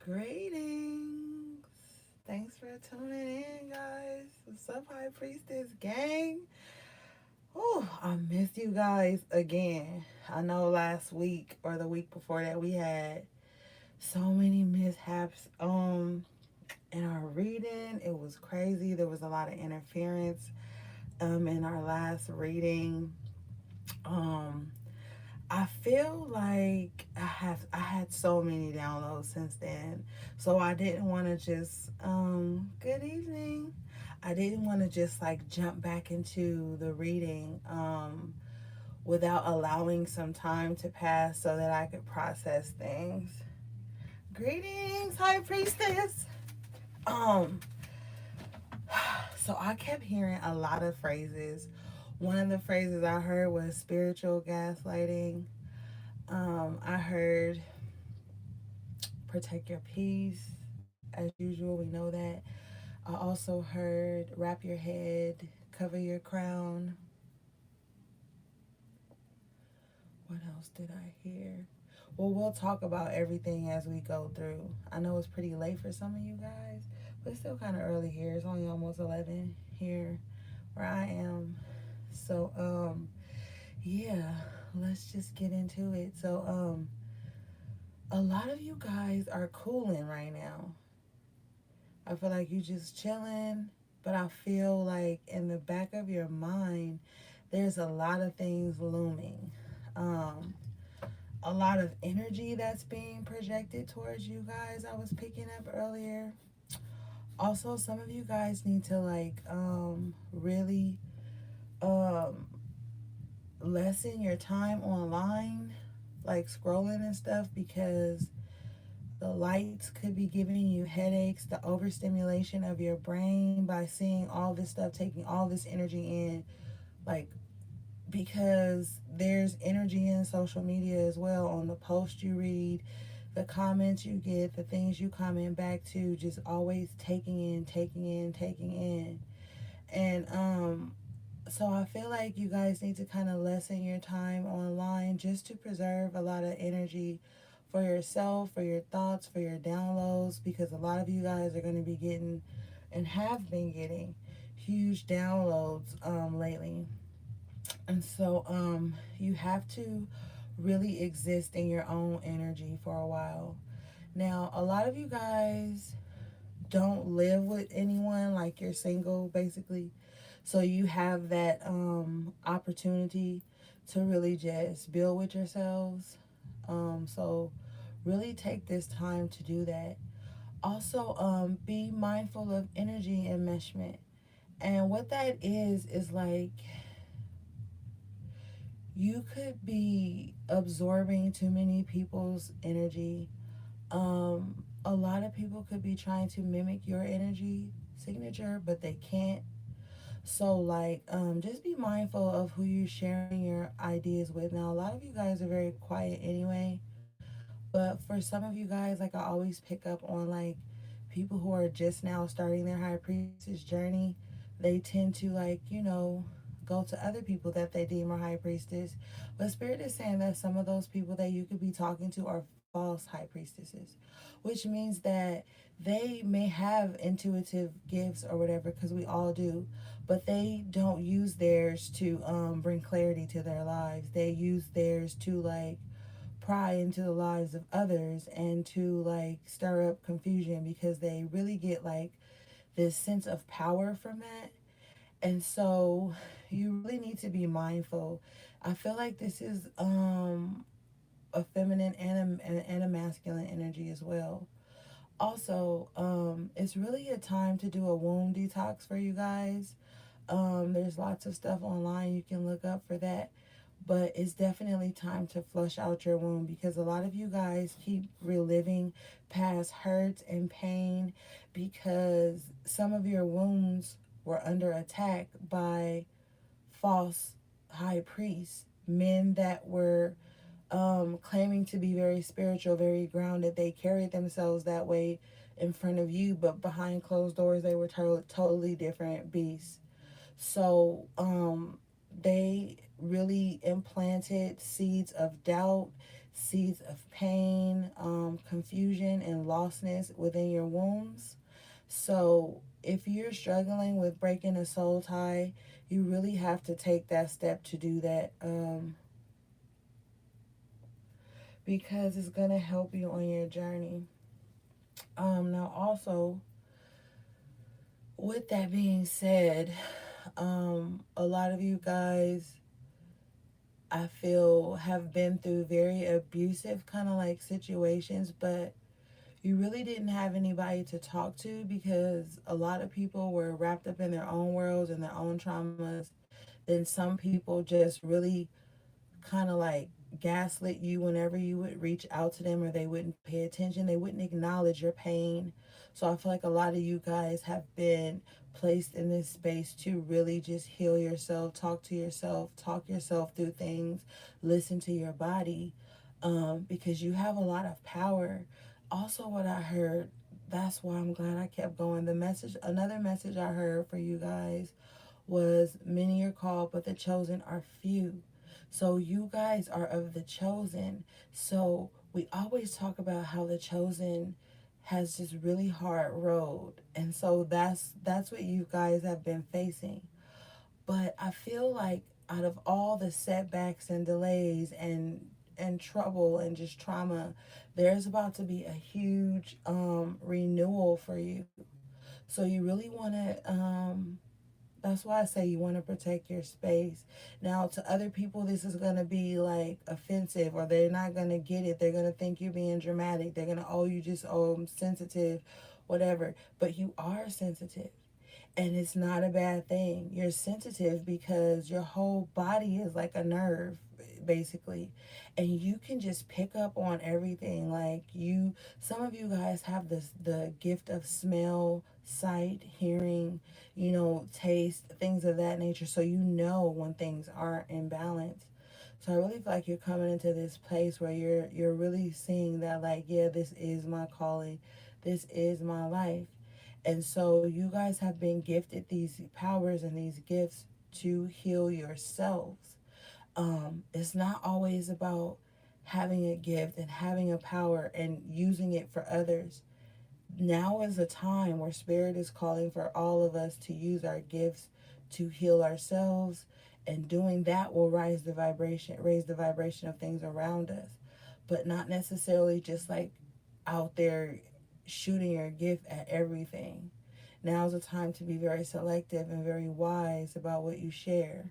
Greetings. Thanks for tuning in, guys. What's up, High Priestess gang? Oh, I missed you guys again. I know last week or the week before that we had so many mishaps in our reading. It was crazy. There was a lot of interference in our last reading. Um I feel like I had so many downloads since then. So I didn't want to just good evening. I didn't want to just like jump back into the reading without allowing some time to pass so that I could process things. Greetings, High Priestess. Um so I kept hearing a lot of phrases. One of the phrases I heard was spiritual gaslighting. I heard protect your peace. As usual, we know that. I also heard wrap your head, cover your crown. What else did I hear? Well, we'll talk about everything as we go through. I know it's pretty late for some of you guys, but it's still kind of early here. It's only almost 11 here where I am. So, yeah, let's just get into it. So, a lot of you guys are cooling right now. I feel like you just chilling, but I feel like in the back of your mind, there's a lot of things looming. Um, a lot of energy that's being projected towards you guys. I was picking up earlier. Also, some of you guys need to like really um lessen your time online, like scrolling and stuff, because the lights could be giving you headaches, the overstimulation of your brain by seeing all this stuff, taking all this energy in, like, because there's energy in social media as well, on the posts you read, the comments you get, the things you comment back to, just always taking in, taking in, taking in. And so I feel like you guys need to kind of lessen your time online just to preserve a lot of energy for yourself, for your thoughts, for your downloads, because a lot of you guys are going to be getting and have been getting huge downloads lately. And so you have to really exist in your own energy for a while. Now, a lot of you guys don't live with anyone, like you're single basically. So you have that opportunity to really just build with yourselves. So really take this time to do that. Also, be mindful of energy enmeshment. And what that is like you could be absorbing too many people's energy. A lot of people could be trying to mimic your energy signature, but they can't. So, like, just be mindful of who you're sharing your ideas with. Now, a lot of you guys are very quiet anyway, but for some of you guys, like, I always pick up on like people who are just now starting their high priestess journey. They tend to, like, go to other people that they deem are high priestess. But Spirit is saying that some of those people that you could be talking to are false high priestesses, which means that they may have intuitive gifts or whatever, because we all do, but they don't use theirs to bring clarity to their lives. They use theirs to like pry into the lives of others and to like stir up confusion, because they really get like this sense of power from that. And so you really need to be mindful. I feel like this is a feminine and a masculine energy as well. Also, it's really a time to do a womb detox for you guys. There's lots of stuff online you can look up for that, but it's definitely time to flush out your womb, because a lot of you guys keep reliving past hurts and pain because some of your wounds were under attack by false high priests, men that were claiming to be very spiritual, very grounded. They carried themselves that way in front of you, but behind closed doors, they were totally different beasts. So they really implanted seeds of doubt, seeds of pain, confusion, and lostness within your wombs. So if you're struggling with breaking a soul tie, you really have to take that step to do that, because it's going to help you on your journey. Now, also, with that being said, a lot of you guys, I feel, have been through very abusive kind of like situations, but you really didn't have anybody to talk to because a lot of people were wrapped up in their own worlds and their own traumas. Then some people just really kind of like gaslit you whenever you would reach out to them, or they wouldn't pay attention, they wouldn't acknowledge your pain. So I feel like a lot of you guys have been placed in this space to really just heal yourself, talk to yourself, talk yourself through things, listen to your body, because you have a lot of power. Also, what I heard, that's why I'm glad I kept going. The message, another message I heard for you guys was, many are called, but the chosen are few. So you guys are of the chosen. So we always talk about how the chosen has this really hard road. And so that's what you guys have been facing. But I feel like out of all the setbacks and delays and trouble and just trauma, there's about to be a huge renewal for you. So you really want to, that's why I say you want to protect your space. Now, to other people, this is going to be like offensive, or they're not going to get it. They're going to think you're being dramatic. They're going to, oh, you just, oh, I'm sensitive, whatever. But you are sensitive. And it's not a bad thing. You're sensitive because your whole body is like a nerve, basically. And you can just pick up on everything. Like you, some of you guys have this, the gift of smell, sight, hearing, taste, things of that nature. So you know when things are in balance. So I really feel like you're coming into this place where you're really seeing that, like, yeah, this is my calling. This is my life. And so you guys have been gifted these powers and these gifts to heal yourselves. It's not always about having a gift and having a power and using it for others. Now is a time where Spirit is calling for all of us to use our gifts to heal ourselves, and doing that will raise the vibration of things around us, but not necessarily just like out there shooting your gift at everything. Now is a time to be very selective and very wise about what you share.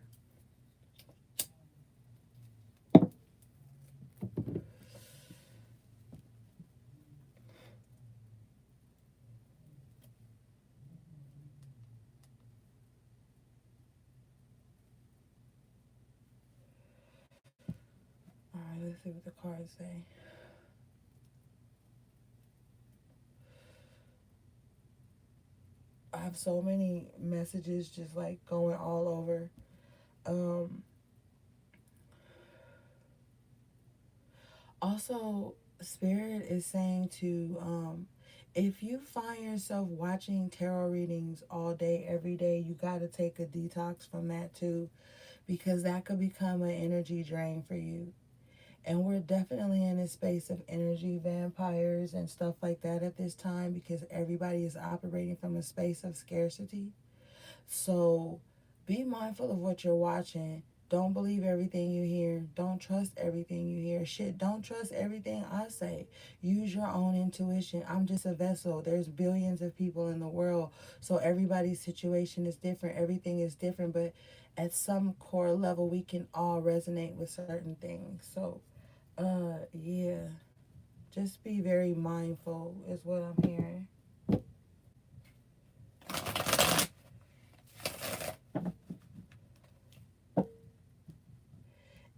All right, let's see what the cards say. I have so many messages just like going all over. Um, Also, Spirit is saying to, if you find yourself watching tarot readings all day, every day, you got to take a detox from that too, because that could become an energy drain for you. And we're definitely in a space of energy vampires and stuff like that at this time, because everybody is operating from a space of scarcity. So be mindful of what you're watching. Don't believe everything you hear. Don't trust everything you hear. Shit, don't trust everything I say. Use your own intuition. I'm just a vessel. There's billions of people in the world. So everybody's situation is different. Everything is different. But at some core level, we can all resonate with certain things. So, yeah. Just be very mindful, is what I'm hearing.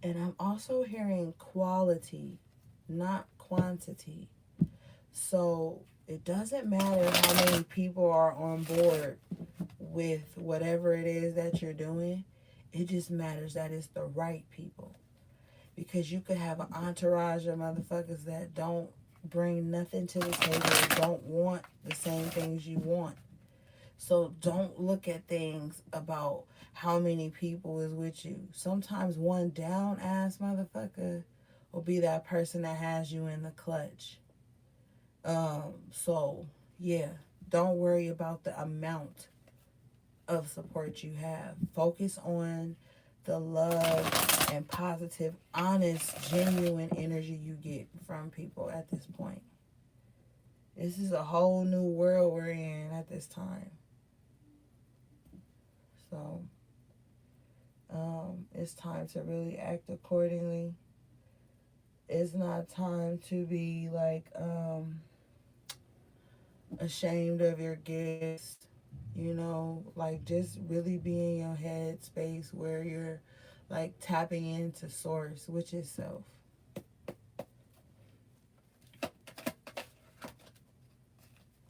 And I'm also hearing quality, not quantity. So it doesn't matter how many people are on board with whatever it is that you're doing. It just matters that it's the right people. Because you could have an entourage of motherfuckers that don't bring nothing to the table, don't want the same things you want. So don't look at things about how many people is with you. Sometimes one down ass motherfucker will be that person that has you in the clutch. So yeah, don't worry about the amount of support you have. Focus on the love and positive, honest, genuine energy you get from people at this point. This is a whole new world we're in at this time. So it's time to really act accordingly. It's not time to be like ashamed of your gifts. You know, like just really be in your head space where you're like tapping into source, which is self.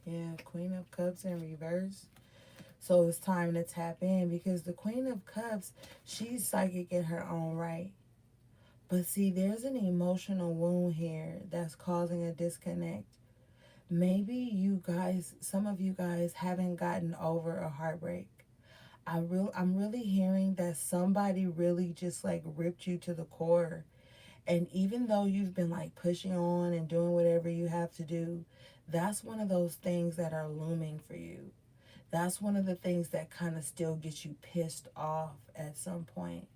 Yeah, Queen of Cups in reverse. So it's time to tap in because the Queen of Cups, she's psychic in her own right. But see, there's an emotional wound here that's causing a disconnect. Maybe you guys, some of you guys haven't gotten over a heartbreak. I'm really hearing that somebody really just like ripped you to the core. And even though you've been like pushing on and doing whatever you have to do, that's one of those things that are looming for you. That's one of the things that kind of still gets you pissed off at some point.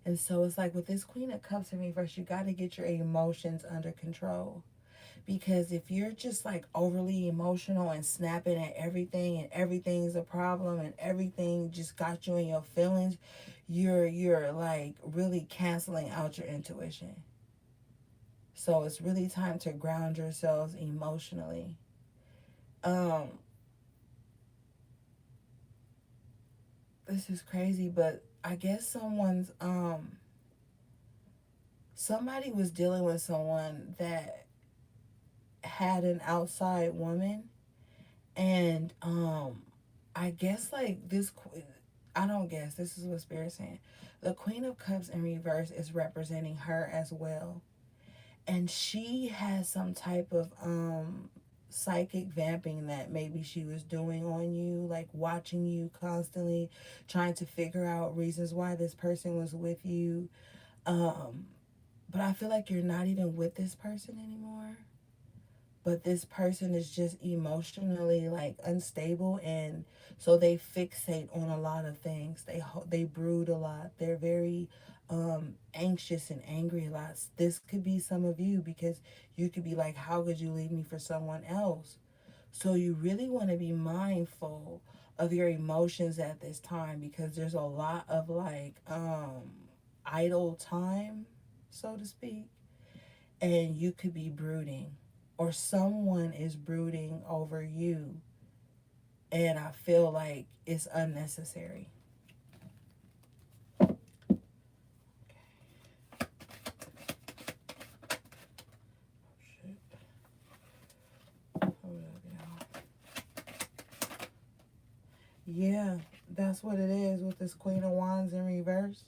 And so it's like with this Queen of Cups in reverse, you got to get your emotions under control. Because if you're just like overly emotional and snapping at everything and everything's a problem and everything just got you in your feelings, you're like really canceling out your intuition. So it's really time to ground yourselves emotionally. Um this is crazy, but I guess somebody was dealing with someone that had an outside woman, and I guess like this, I don't guess, this is what Spirit's saying. The Queen of Cups in reverse is representing her as well. And she has some type of psychic vamping that maybe she was doing on you, like watching you constantly, trying to figure out reasons why this person was with you. Um, but I feel like you're not even with this person anymore, but this person is just emotionally like unstable, and so they fixate on a lot of things. They brood a lot. They're very anxious and angry a lot. This could be some of you because you could be like, how could you leave me for someone else? So you really want to be mindful of your emotions at this time because there's a lot of like idle time, so to speak, and you could be brooding or someone is brooding over you, and I feel like it's unnecessary. Hold up, y'all. Yeah, that's what it is with this Queen of Wands in reverse.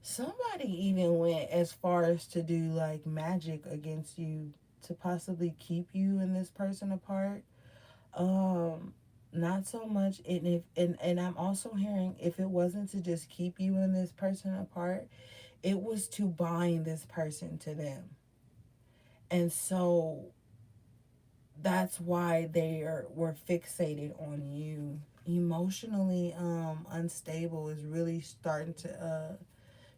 Somebody even went as far as to do like magic against you to possibly keep you and this person apart. Um, Not so much, and if and I'm also hearing if it wasn't to just keep you and this person apart, it was to bind this person to them. And so that's why were fixated on you. Emotionally unstable is really starting to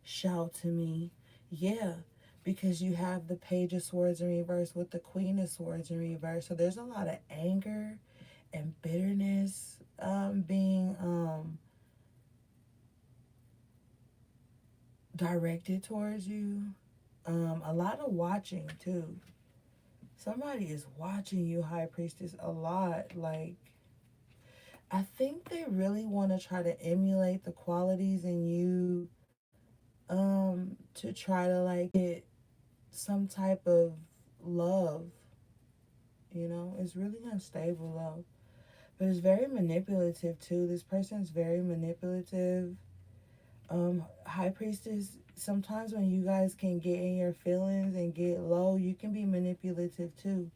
shout to me. Yeah, because you have the Page of Swords in reverse with the Queen of Swords in reverse. So there's a lot of anger and bitterness being directed towards you. A lot of watching too. Somebody is watching you, High Priestess, a lot. Like, I think they really want to try to emulate the qualities in you to try to like get some type of love. You know, it's really unstable love, but it's very manipulative too. This person's very manipulative. High Priestess, sometimes when you guys can get in your feelings and get low, you can be manipulative too.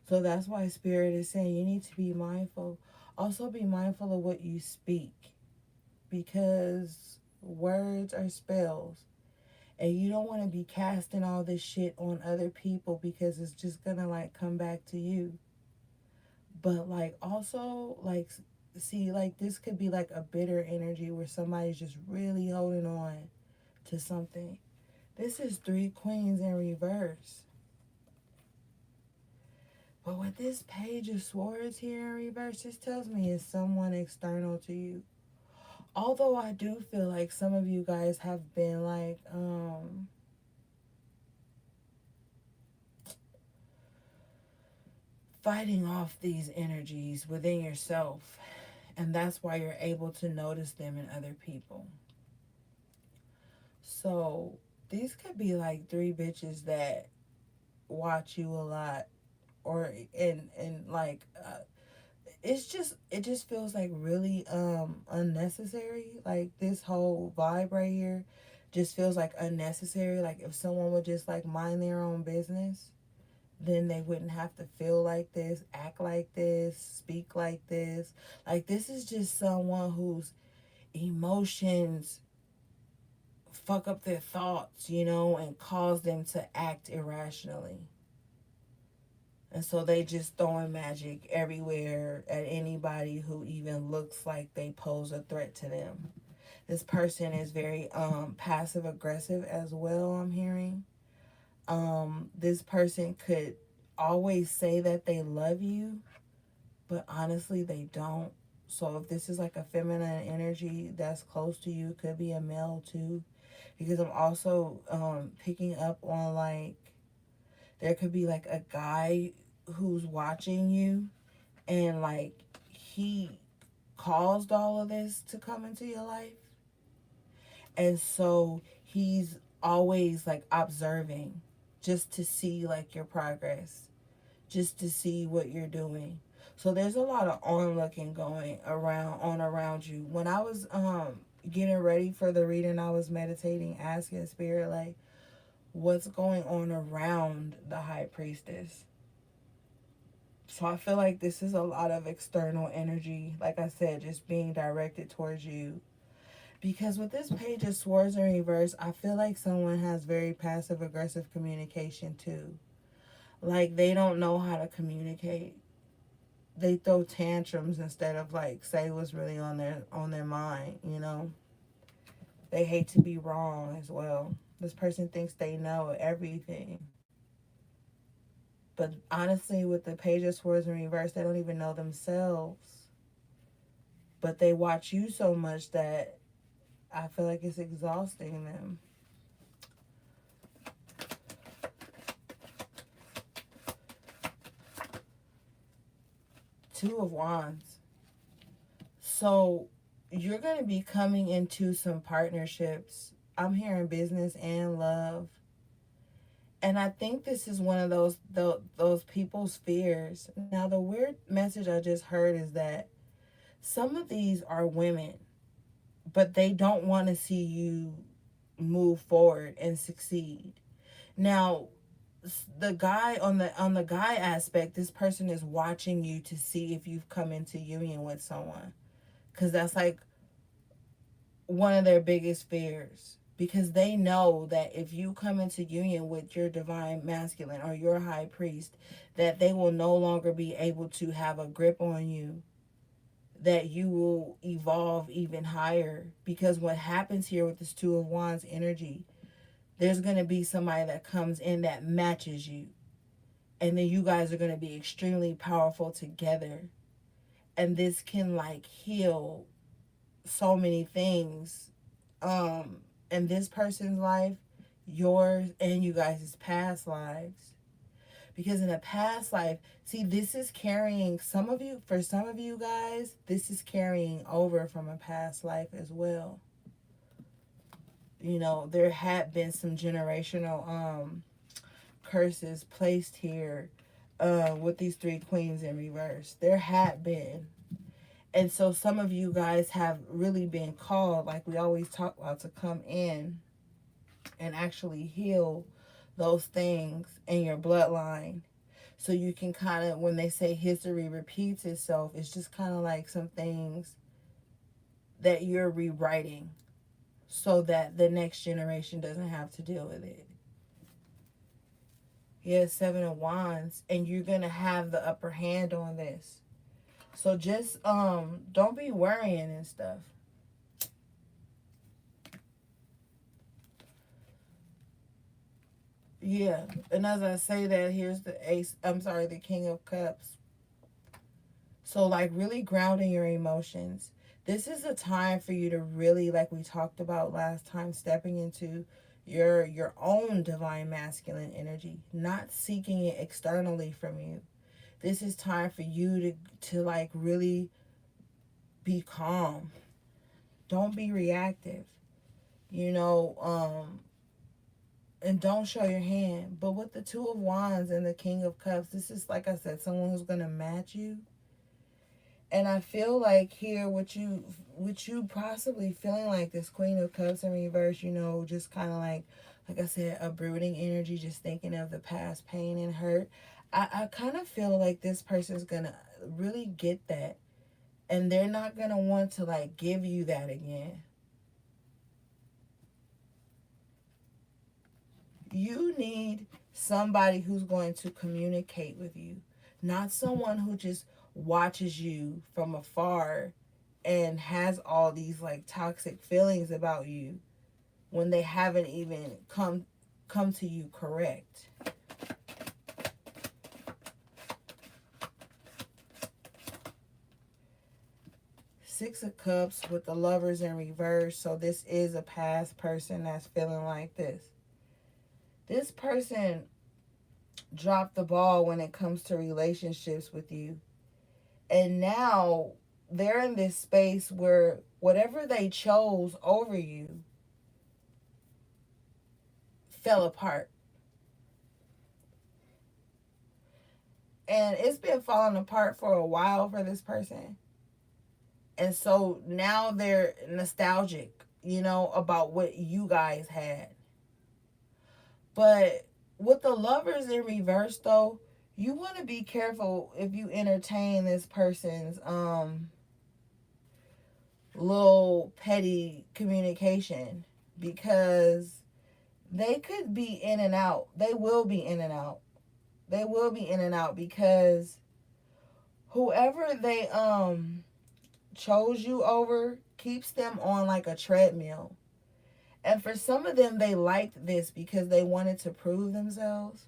So that's why Spirit is saying you need to be mindful. Also be mindful of what you speak, because words are spells. And you don't want to be casting all this shit on other people because it's just gonna like come back to you. But like also like see like this could be like a bitter energy where somebody's just really holding on to something. This is three queens in reverse. But with this page of swords here in reverse, this tells me it's someone external to you. Although I do feel like some of you guys have been like fighting off these energies within yourself, and that's why you're able to notice them in other people. So these could be like three bitches that watch you a lot, or and like it just feels like really unnecessary. Like this whole vibe right here just feels like unnecessary. Like if someone would just like mind their own business, then they wouldn't have to feel like this, act like this, speak like this. Like this is just someone whose emotions fuck up their thoughts, you know, and cause them to act irrationally. And so they just throwing magic everywhere at anybody who even looks like they pose a threat to them. This person is very passive aggressive as well, I'm hearing. This person could always say that they love you, but honestly they don't. So if this is like a feminine energy that's close to you, it could be a male too. Because I'm also picking up on like there could be like a guy who's watching you, and like he caused all of this to come into your life. And so he's always like observing just to see like your progress, just to see what you're doing. So there's a lot of onlooking going around on around you. When I was getting ready for the reading, I was meditating, asking spirit like what's going on around the high priestess. So I feel like this is a lot of external energy, like I said, just being directed towards you. Because with this page of swords in reverse, I feel like someone has very passive aggressive communication too. Like they don't know how to communicate. They throw tantrums instead of like say what's really on their mind, you know. They hate to be wrong as well. This person thinks they know everything. But honestly, with the page of swords in reverse, they don't even know themselves. But they watch you so much that I feel like it's exhausting them. Two of Wands. So you're going to be coming into some partnerships. I'm hearing business and love. And I think this is one of those people's fears. Now the weird message I just heard is that some of these are women, but they don't want to see you move forward and succeed. Now, the guy on the guy aspect, this person is watching you to see if you've come into union with someone, because that's like one of their biggest fears, because they know that if you come into union with your divine masculine or your high priest, that they will no longer be able to have a grip on you, that you will evolve even higher. Because what happens here with this two of wands energy, there's going to be somebody that comes in that matches you, and then you guys are going to be extremely powerful together, and this can like heal so many things um in this person's life, yours and you guys' past lives. Because in a past life, see, this is carrying some of you, for some of you guys, this is carrying over from a past life as well. You know, there had been some generational curses placed here with these three queens in reverse. There had been. And so some of you guys have really been called, like we always talk about, to come in and actually heal those things in your bloodline. So you can kind of, when they say history repeats itself, it's just kind of like some things that you're rewriting. so that the next generation doesn't have to deal with it. Yeah, Seven of Wands, and you're gonna have the upper hand on this. So just don't be worrying and stuff. Yeah, and as I say that, here's the ace. I'm sorry, the King of Cups. So like really grounding your emotions. This is a time for you to really, like we talked about last time, stepping into your own divine masculine energy, not seeking it externally from you. This is time for you to like really be calm. Don't be reactive. You know, and don't show your hand. But with the Two of Wands and the King of Cups, this is, like I said, someone who's going to match you. And I feel like here, with you possibly feeling like this Queen of Cups in reverse, you know, just kind of like I said, a brooding energy, just thinking of the past pain and hurt. I kind of feel like this person's going to really get that. And they're not going to want to like give you that again. You need somebody who's going to communicate with you, not someone who just watches you from afar and has all these like toxic feelings about you when they haven't even come to you correct. Six of Cups with the Lovers in reverse. So this is a past person that's feeling like this. This person dropped the ball when it comes to relationships with you. And now they're in this space where whatever they chose over you fell apart. And it's been falling apart for a while for this person. And so now they're nostalgic, you know, about what you guys had. But with the Lovers in reverse, though, you want to be careful if you entertain this person's little petty communication, because they could be in and out. They will be in and out. They will be in and out because whoever they chose you over keeps them on like a treadmill. And for some of them, they liked this because they wanted to prove themselves.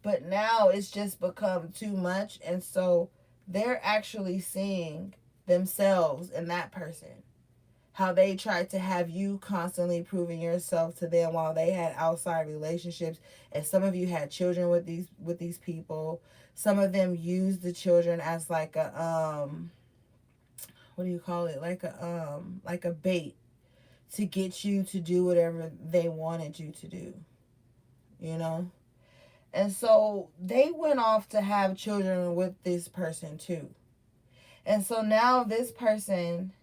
But now it's just become too much. And so they're actually seeing themselves in that person. How they tried to have you constantly proving yourself to them while they had outside relationships. And some of you had children with these people. Some of them used the children as like a what do you call it? Like a bait to get you to do whatever they wanted you to do. You know? And so they went off to have children with this person too. And so now this person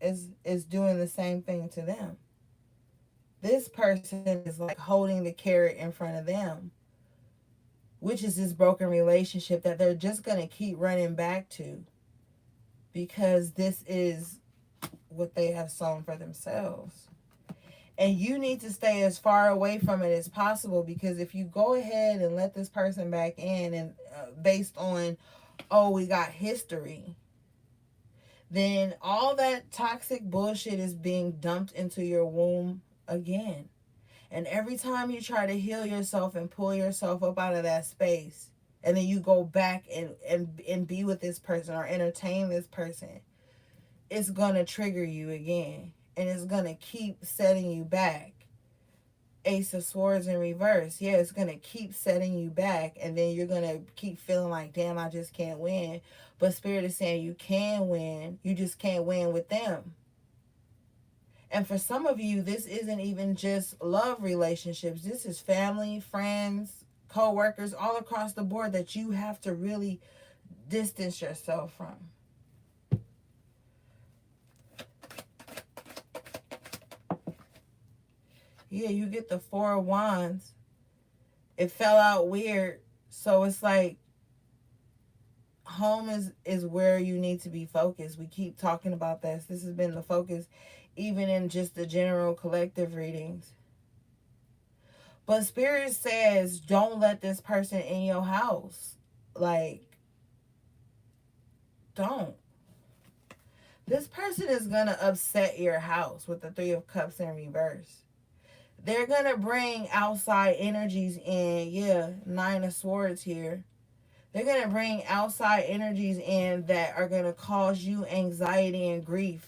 is doing the same thing to them. This person is like holding the carrot in front of them, which is this broken relationship that they're just going to keep running back to because this is what they have sown for themselves. And you need to stay as far away from it as possible, because if you go ahead and let this person back in and based on, oh, we got history, then all that toxic bullshit is being dumped into your womb again. And every time you try to heal yourself and pull yourself up out of that space, and then you go back and be with this person or entertain this person, it's going to trigger you again. And it's going to keep setting you back. Ace of Swords in reverse. Yeah, it's going to keep setting you back. And then you're going to keep feeling like, damn, I just can't win. But Spirit is saying you can win. You just can't win with them. And for some of you, this isn't even just love relationships. This is family, friends, co-workers, all across the board that you have to really distance yourself from. Yeah, you get the Four of Wands. It fell out weird. So it's like home is where you need to be focused. We keep talking about this. This has been the focus even in just the general collective readings. But Spirit says, don't let this person in your house. Like, don't. This person is going to upset your house with the Three of Cups in reverse. They're going to bring outside energies in. Yeah, Nine of Swords here. They're going to bring outside energies in that are going to cause you anxiety and grief.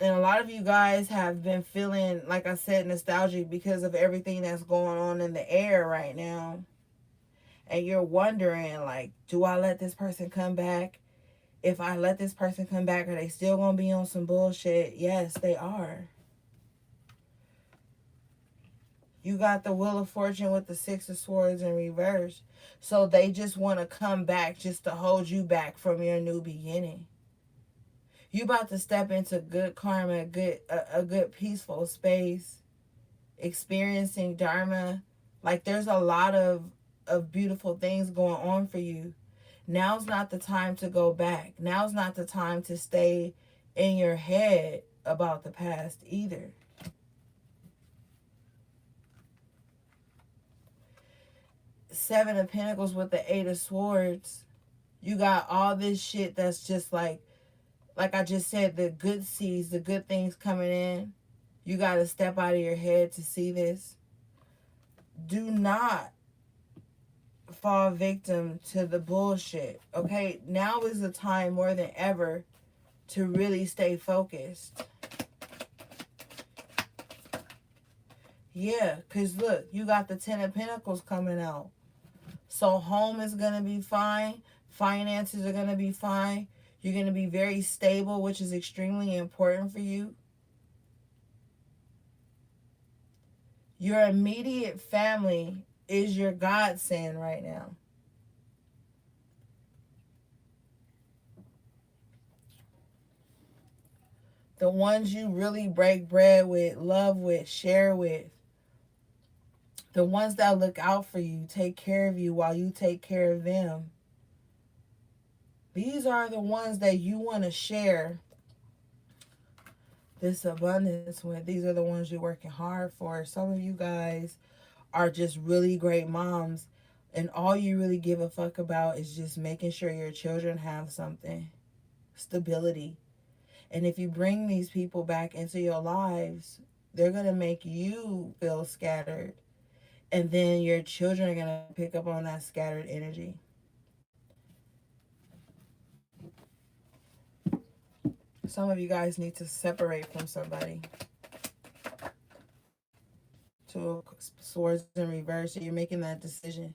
And a lot of you guys have been feeling, like I said, nostalgic because of everything that's going on in the air right now. And you're wondering, like, do I let this person come back? If I let this person come back, are they still going to be on some bullshit? Yes, they are. You got the Wheel of Fortune with the Six of Swords in reverse. So they just want to come back just to hold you back from your new beginning. You about to step into good karma, a good peaceful space, experiencing dharma. Like, there's a lot of beautiful things going on for you. Now's not the time to go back. Now's not the time to stay in your head about the past either. Seven of Pentacles with the Eight of Swords. You got all this shit that's just like I just said, the good seeds, the good things coming in. You got to step out of your head to see this. Do not fall victim to the bullshit. Okay, now is the time more than ever to really stay focused. Yeah, because look, you got the Ten of Pentacles coming out. So home is going to be fine. Finances are going to be fine. You're going to be very stable, which is extremely important for you. Your immediate family is your godsend right now. The ones you really break bread with, love with, share with. The ones that look out for you, take care of you while you take care of them. These are the ones that you want to share this abundance with. These are the ones you're working hard for. Some of you guys are just really great moms, and all you really give a fuck about is just making sure your children have something. Stability. And if you bring these people back into your lives, they're going to make you feel scattered. And then your children are going to pick up on that scattered energy. Some of you guys need to separate from somebody. Two Swords in reverse. So you're making that decision.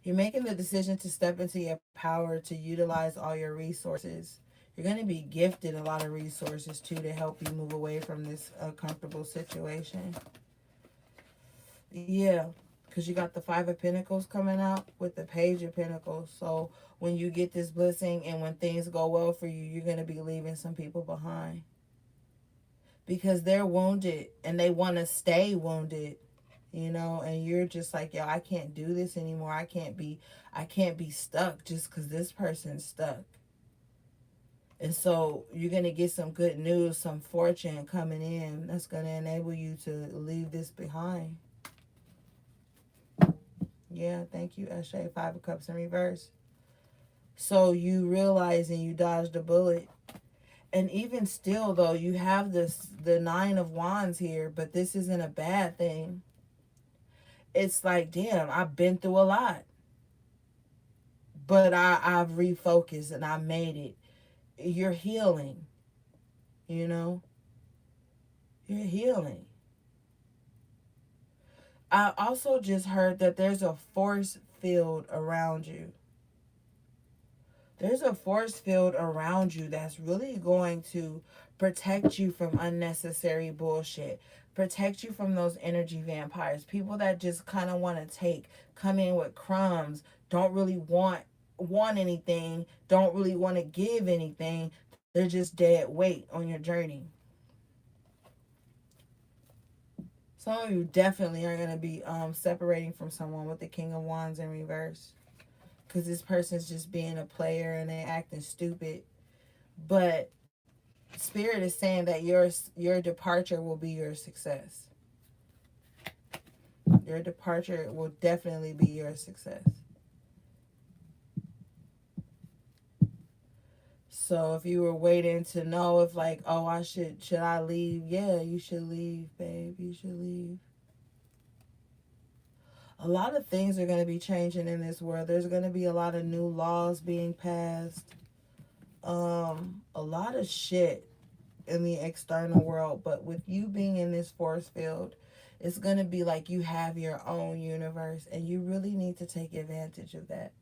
You're making the decision to step into your power, to utilize all your resources. You're going to be gifted a lot of resources too to help you move away from this uncomfortable situation. Yeah, because you got the Five of Pentacles coming out with the Page of Pentacles. So when you get this blessing and when things go well for you, you're going to be leaving some people behind. Because they're wounded and they want to stay wounded, you know, and you're just like, yo, I can't do this anymore. I can't be stuck just because this person's stuck. And so you're going to get some good news, some fortune coming in that's going to enable you to leave this behind. Yeah, thank you, Ashe. Five of Cups in reverse. So you realize and you dodged a bullet. And even still, though, you have the Nine of Wands here, but this isn't a bad thing. It's like, damn, I've been through a lot. But I've refocused and I made it. You're healing, you know? You're healing. I also just heard that there's a force field around you. There's a force field around you that's really going to protect you from unnecessary bullshit. Protect you from those energy vampires. People that just kind of want to come in with crumbs, don't really want anything, don't really want to give anything. They're just dead weight on your journey. Some of you definitely are going to be separating from someone with the King of Wands in reverse. because this person's just being a player and they acting stupid. But Spirit is saying that your departure will be your success. Your departure will definitely be your success. So if you were waiting to know if like, oh, should I leave? Yeah, you should leave, babe. You should leave. A lot of things are going to be changing in this world. There's going to be a lot of new laws being passed. A lot of shit in the external world, but with you being in this force field, it's going to be like you have your own universe, and you really need to take advantage of that.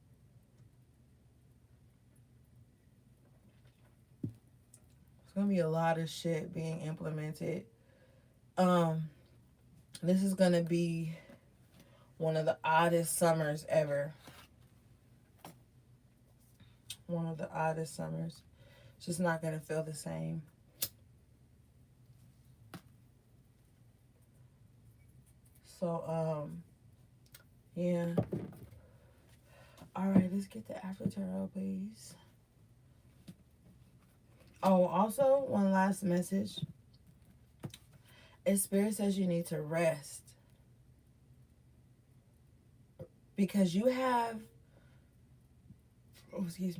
It's going to be a lot of shit being implemented. Um this is going to be one of the oddest summers ever. One of the oddest summers. It's just not going to feel the same. So yeah. All right, let's get the after tarot, please. Oh, also, one last message. Spirit says you need to rest. Because you have,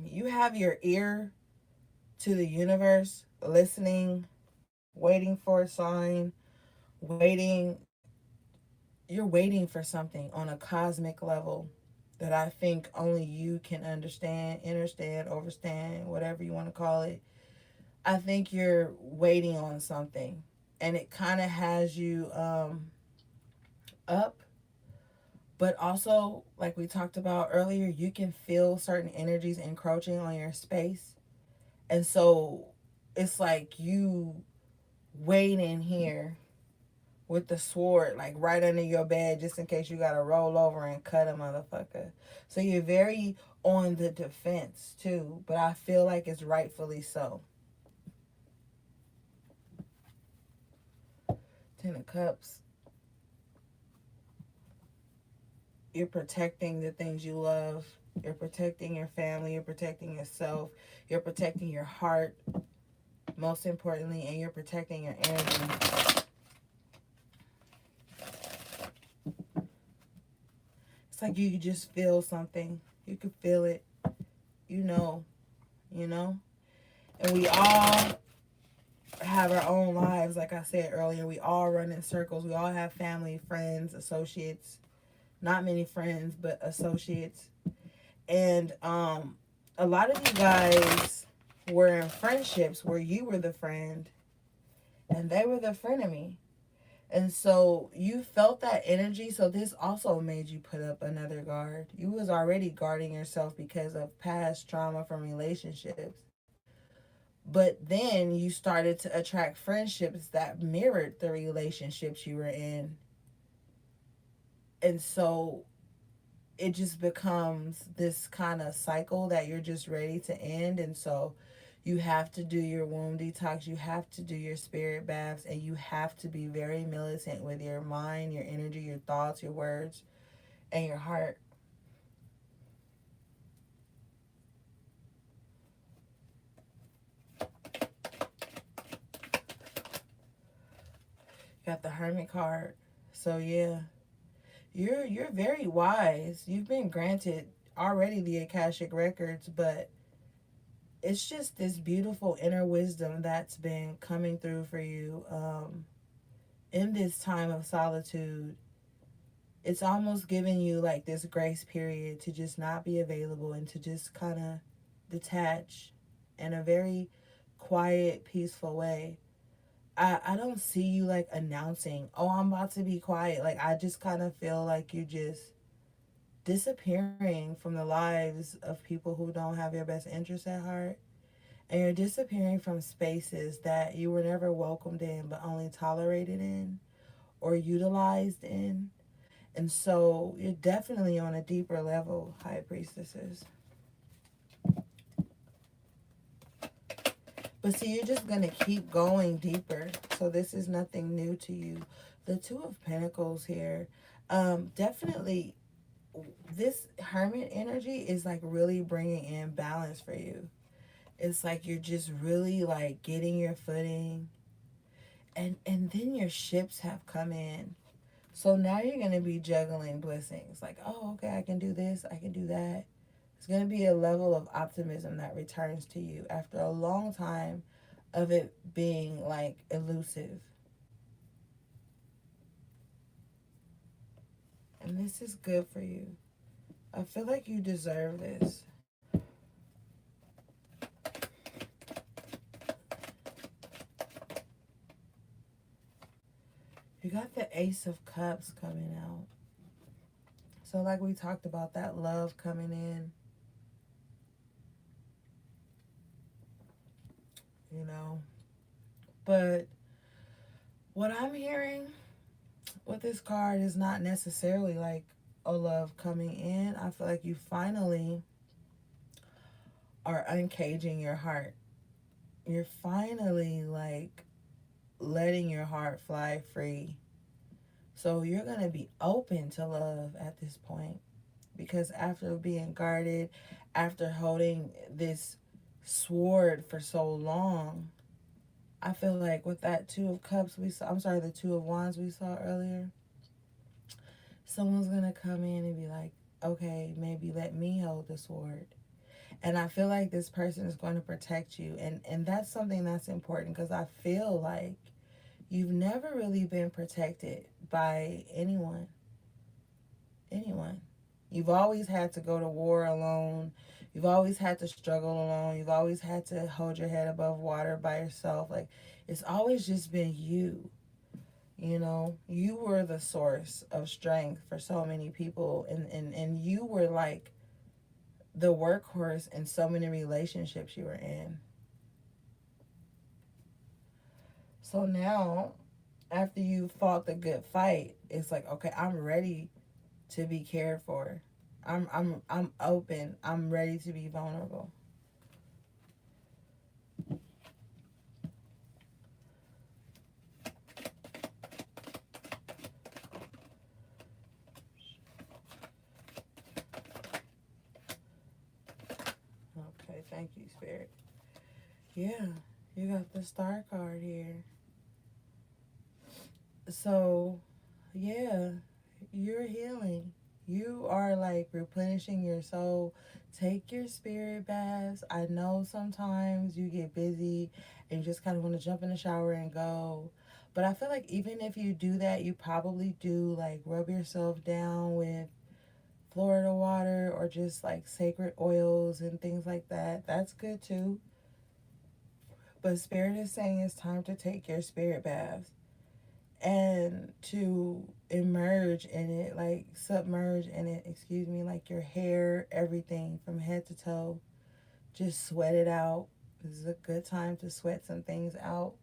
you have your ear to the universe, listening, waiting for a sign, waiting. You're waiting for something on a cosmic level that I think only you can understand, understand, overstand, whatever you want to call it. I think you're waiting on something, and it kind of has you up, but also, like we talked about earlier, you can feel certain energies encroaching on your space. And so it's like you waiting here with the sword, like right under your bed, just in case you got to roll over and cut a motherfucker. So you're very on the defense too, but I feel like it's rightfully so. Ten of Cups. You're protecting the things you love. You're protecting your family. You're protecting yourself. You're protecting your heart, most importantly, and you're protecting your energy. It's like you just feel something. You can feel it. You know. And we all have our own lives, like I said earlier. We all run in circles. We all have family, friends, associates. Not many friends, but associates. And a lot of you guys were in friendships where you were the friend and they were the frenemy. And so you felt that energy. So this also made you put up another guard. You was already guarding yourself because of past trauma from relationships. But then you started to attract friendships that mirrored the relationships you were in. And so it just becomes this kind of cycle that you're just ready to end. And so you have to do your womb detox, you have to do your spirit baths, and you have to be very militant with your mind, your energy, your thoughts, your words, and your heart. You got the Hermit card. So yeah, you're very wise. You've been granted already the Akashic records, but it's just this beautiful inner wisdom that's been coming through for you in this time of solitude. It's almost giving you like this grace period to just not be available and to just kind of detach in a very quiet, peaceful way. I don't see you like announcing, oh, I'm about to be quiet. Like, I just kind of feel like you're just disappearing from the lives of people who don't have your best interests at heart. And you're disappearing from spaces that you were never welcomed in, but only tolerated in or utilized in. And so you're definitely on a deeper level, High Priestesses. But see, you're just going to keep going deeper. So this is nothing new to you. The Two of Pentacles here. Definitely this hermit energy is like really bringing in balance for you. It's like you're just really like getting your footing, and then your ships have come in. So now you're going to be juggling blessings. Like, oh, okay, I can do this, I can do that. It's going to be a level of optimism that returns to you after a long time of it being like elusive. And this is good for you. I feel like you deserve this. You got the Ace of Cups coming out. So, like we talked about, that love coming in, you know. But what I'm hearing with this card is not necessarily like a love coming in. I feel like you finally are uncaging your heart. You're finally like letting your heart fly free. So you're going to be open to love at this point, because after being guarded, after holding this sword for so long, I feel like with that Two of Cups we saw, I'm sorry, the Two of Wands we saw earlier, someone's going to come in and be like, okay, maybe let me hold the sword. And I feel like this person is going to protect you. And that's something that's important, because I feel like you've never really been protected by anyone. Anyone. You've always had to go to war alone. You've always had to struggle alone. You've always had to hold your head above water by yourself. Like, it's always just been you. You know, you were the source of strength for so many people. And you were like the workhorse in so many relationships you were in. So now, after you fought the good fight, it's like, okay, I'm ready to be cared for. I'm open. I'm ready to be vulnerable. Okay, thank you, Spirit. Yeah, you got the Star card here. So, yeah, you're healing. You are like replenishing your soul. Take your spirit baths. I know sometimes you get busy and you just kind of want to jump in the shower and go. But I feel like even if you do that, you probably do like rub yourself down with Florida water or just like sacred oils and things like that. That's good too. But Spirit is saying it's time to take your spirit baths and to emerge in it, like submerge in it, excuse me, like your hair, everything from head to toe. Just sweat it out. This is a good time to sweat some things out.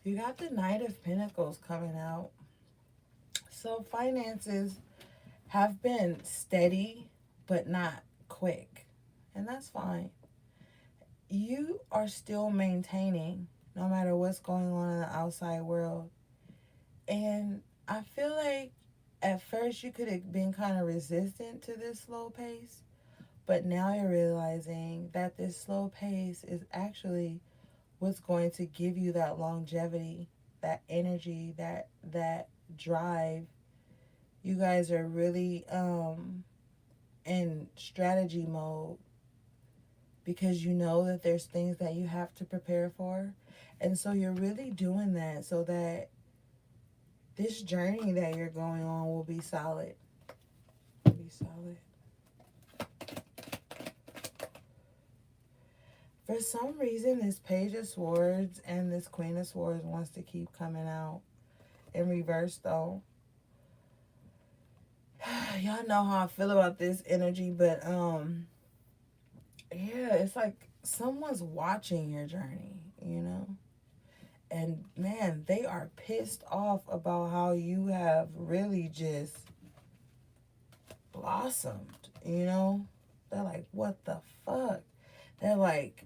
You got the Knight of Pentacles coming out. So finances have been steady, but not quick. And that's fine. You are still maintaining no matter what's going on in the outside world. And I feel like at first you could have been kind of resistant to this slow pace, but now you're realizing that this slow pace is actually what's going to give you that longevity, that energy, that drive. You guys are really in strategy mode, because you know that there's things that you have to prepare for. And so you're really doing that so that this journey that you're going on will be solid. Be solid. For some reason, this Page of Swords and this Queen of Swords wants to keep coming out in reverse, though. Y'all know how I feel about this energy, but yeah, it's like someone's watching your journey, you know? And man, they are pissed off about how you have really just blossomed, you know? They're like, what the fuck? They're like,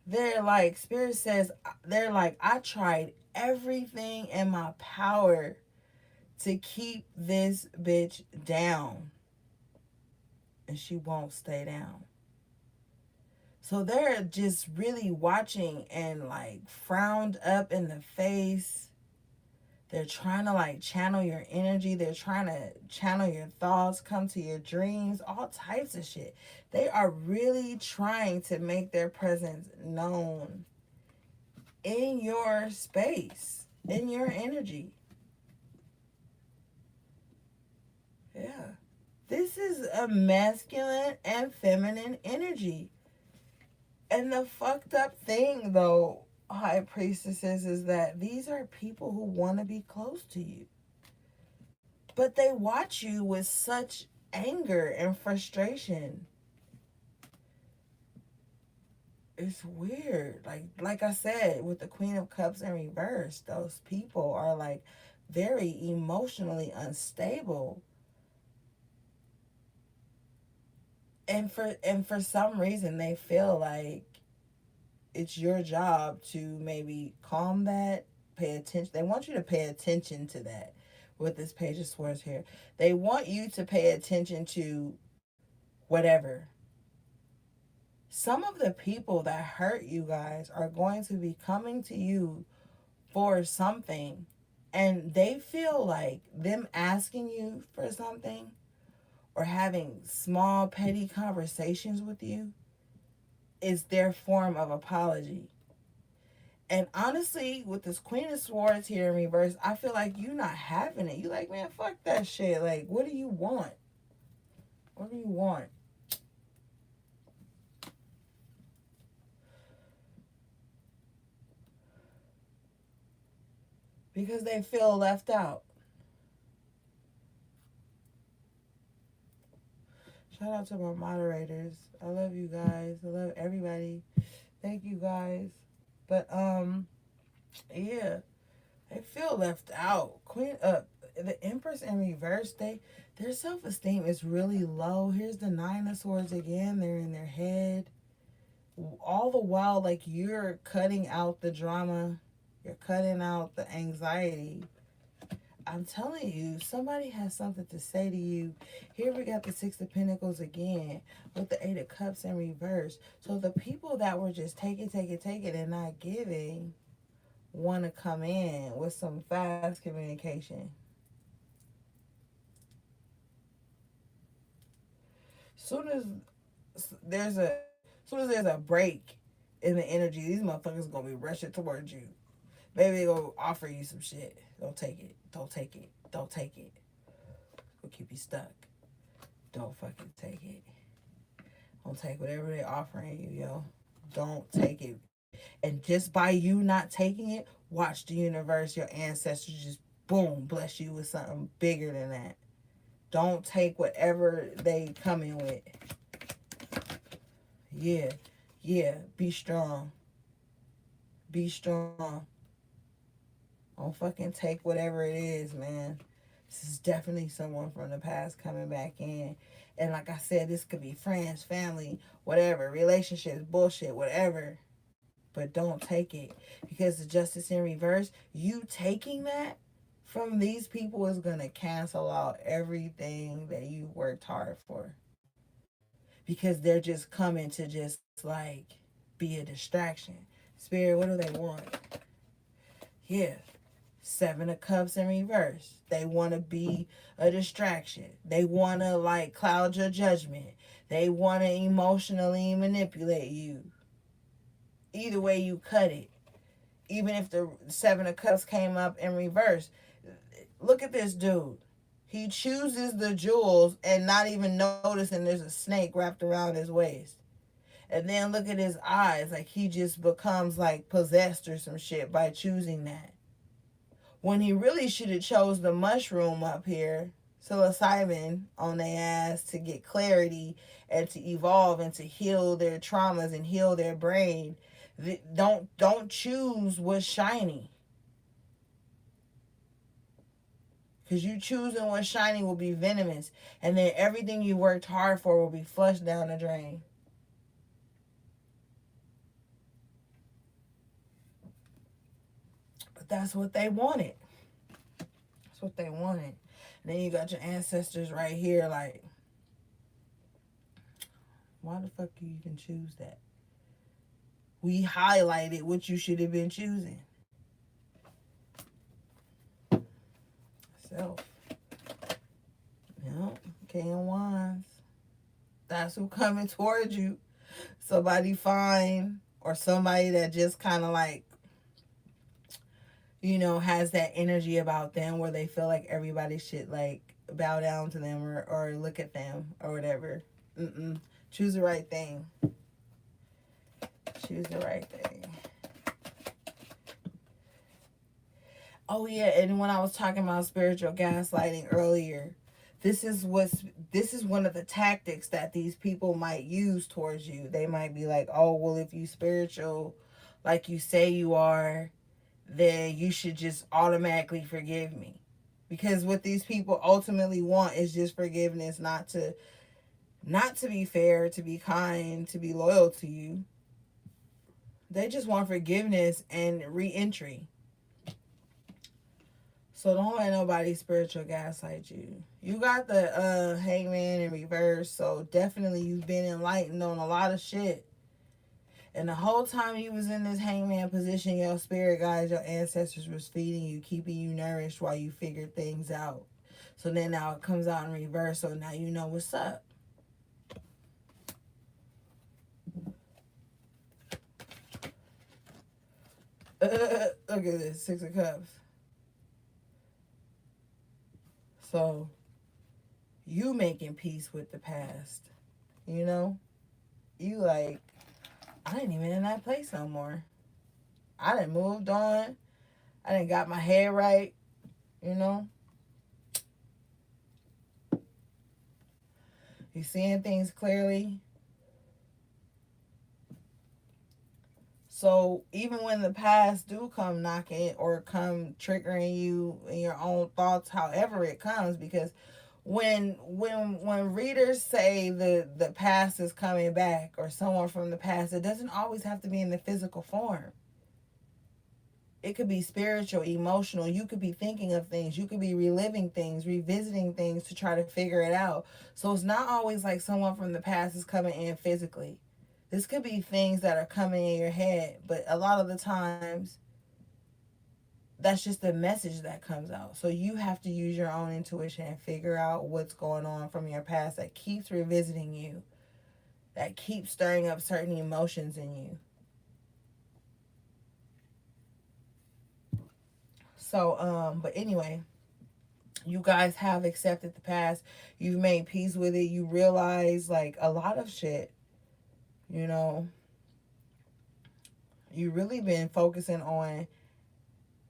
They're like, Spirit says, they're like, I tried everything in my power to keep this bitch down, and she won't stay down. So they're just really watching and like frowned up in the face. They're trying to like channel your energy. They're trying to channel your thoughts, come to your dreams, all types of shit. They are really trying to make their presence known in your space, in your energy. Yeah. This is a masculine and feminine energy. And the fucked up thing, though, high priestesses, is that these are people who want to be close to you. But they watch you with such anger and frustration. It's weird. Like I said, with the Queen of Cups in reverse, those people are like very emotionally unstable. And for some reason they feel like it's your job to maybe calm that, pay attention. They want you to pay attention to that with this Page of Swords here. They want you to pay attention to whatever. Some of the people that hurt you guys are going to be coming to you for something, and they feel like them asking you for something or having small petty conversations with you is their form of apology. And honestly, with this Queen of Swords here in reverse, I feel like you not having it. You like, man, fuck that shit. Like, what do you want? What do you want? Because they feel left out. Shout out to my moderators. I love you guys. I love everybody. Thank you guys. But yeah, they feel left out. The Empress in reverse, their self-esteem is really low. Here's the Nine of Swords again. They're in their head. All the while, like, you're cutting out the drama, you're cutting out the anxiety. I'm telling you, somebody has something to say to you. Here we got the Six of Pentacles again with the Eight of Cups in reverse. So the people that were just taking, and not giving want to come in with some fast communication. Soon as there's a break in the energy, these motherfuckers gonna be rushing towards you. Maybe they gonna offer you some shit. Don't take it. Don't take it. Don't take it. Will keep you stuck. Don't fucking take it. Don't take whatever they offering you, yo. Don't take it. And just by you not taking it, watch the universe, your ancestors just boom, bless you with something bigger than that. Don't take whatever they come in with. Yeah. Yeah. Be strong. Be strong. Don't fucking take whatever it is, man. This is definitely someone from the past coming back in. And like I said, this could be friends, family, whatever, relationships, bullshit, whatever. But don't take it. Because the Justice in reverse, you taking that from these people is going to cancel out everything that you worked hard for. Because they're just coming to just like be a distraction. Spirit, what do they want? Yeah. Seven of Cups in reverse. They want to be a distraction. They want to like cloud your judgment. They want to emotionally manipulate you. Either way you cut it. Even if the Seven of Cups came up in reverse. Look at this dude. He chooses the jewels and not even noticing there's a snake wrapped around his waist. And then look at his eyes. Like he just becomes like possessed or some shit by choosing that. When he really should have chose the mushroom up here, psilocybin on their ass to get clarity and to evolve and to heal their traumas and heal their brain. Don't choose what's shiny. Because you choosing what's shiny will be venomous. And then everything you worked hard for will be flushed down the drain. that's what they wanted. That's what they wanted. And then you got your ancestors right here, like, why the fuck you even choose that? We highlighted what you should have been choosing. Self. Yep. King of Wands. That's who coming towards you. Somebody fine or somebody that just kind of like, has that energy about them where they feel like everybody should like bow down to them or look at them or whatever. Choose the right thing. Choose the right thing. Oh yeah, and when I was talking about spiritual gaslighting earlier, this is one of the tactics that these people might use towards you. They might be like, "Oh, well, if you spiritual like you say you are, then you should just automatically forgive me." Because what these people ultimately want is just forgiveness, not to be fair, to be kind, to be loyal to you. They just want forgiveness and re-entry. So don't let nobody spiritual gaslight you. You got the hangman in reverse, so definitely you've been enlightened on a lot of shit. And the whole time you was in this hangman position, your spirit guides, your ancestors was feeding you, keeping you nourished while you figured things out. So then now it comes out in reverse, so now you know what's up. Look at this, Six of Cups. So you making peace with the past. You know? You like, I ain't even in that place no more. I done moved on. I done got my head right. You know? You seeing things clearly. So even when the past do come knocking or come triggering you in your own thoughts, however it comes, because when readers say the past is coming back or someone from the past, it doesn't always have to be in the physical form. It could be spiritual, emotional. You could be thinking of things. You could be reliving things, revisiting things to try to figure it out. So it's not always like someone from the past is coming in physically. This could be things that are coming in your head, but a lot of the times that's just the message that comes out. So you have to use your own intuition and figure out what's going on from your past that keeps revisiting you, that keeps stirring up certain emotions in you. So, but anyway, you guys have accepted the past. You've made peace with it. You realize like a lot of shit, you know. You really been focusing on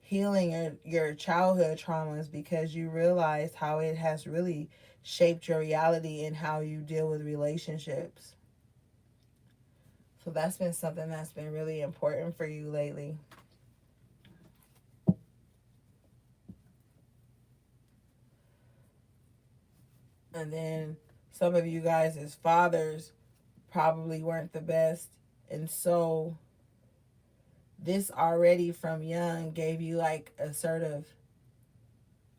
healing your childhood traumas because you realized how it has really shaped your reality and how you deal with relationships. So that's been something that's been really important for you lately. And then some of you guys as fathers probably weren't the best. And so this already from young gave you like a sort of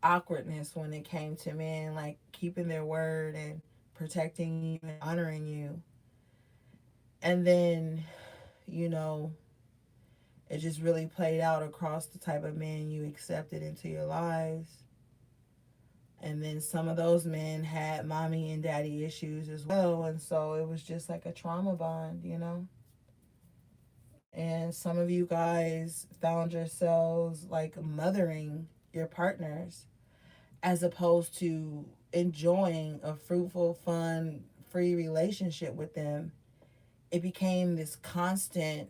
awkwardness when it came to men, like keeping their word and protecting you and honoring you. And then, you know, it just really played out across the type of men you accepted into your lives. And then some of those men had mommy and daddy issues as well. And so it was just like a trauma bond, you know? And some of you guys found yourselves like mothering your partners as opposed to enjoying a fruitful, fun, free relationship with them. It became this constant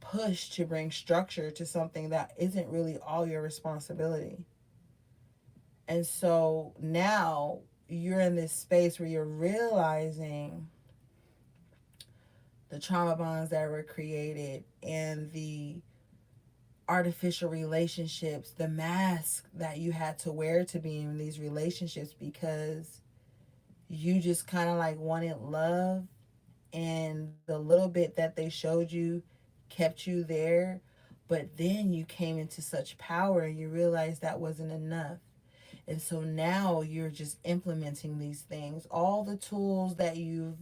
push to bring structure to something that isn't really all your responsibility. And so now you're in this space where you're realizing the trauma bonds that were created and the artificial relationships, the mask that you had to wear to be in these relationships because you just kind of like wanted love, and the little bit that they showed you kept you there, But then you came into such power and you realized that wasn't enough. And so now you're just implementing these things. All the tools that you've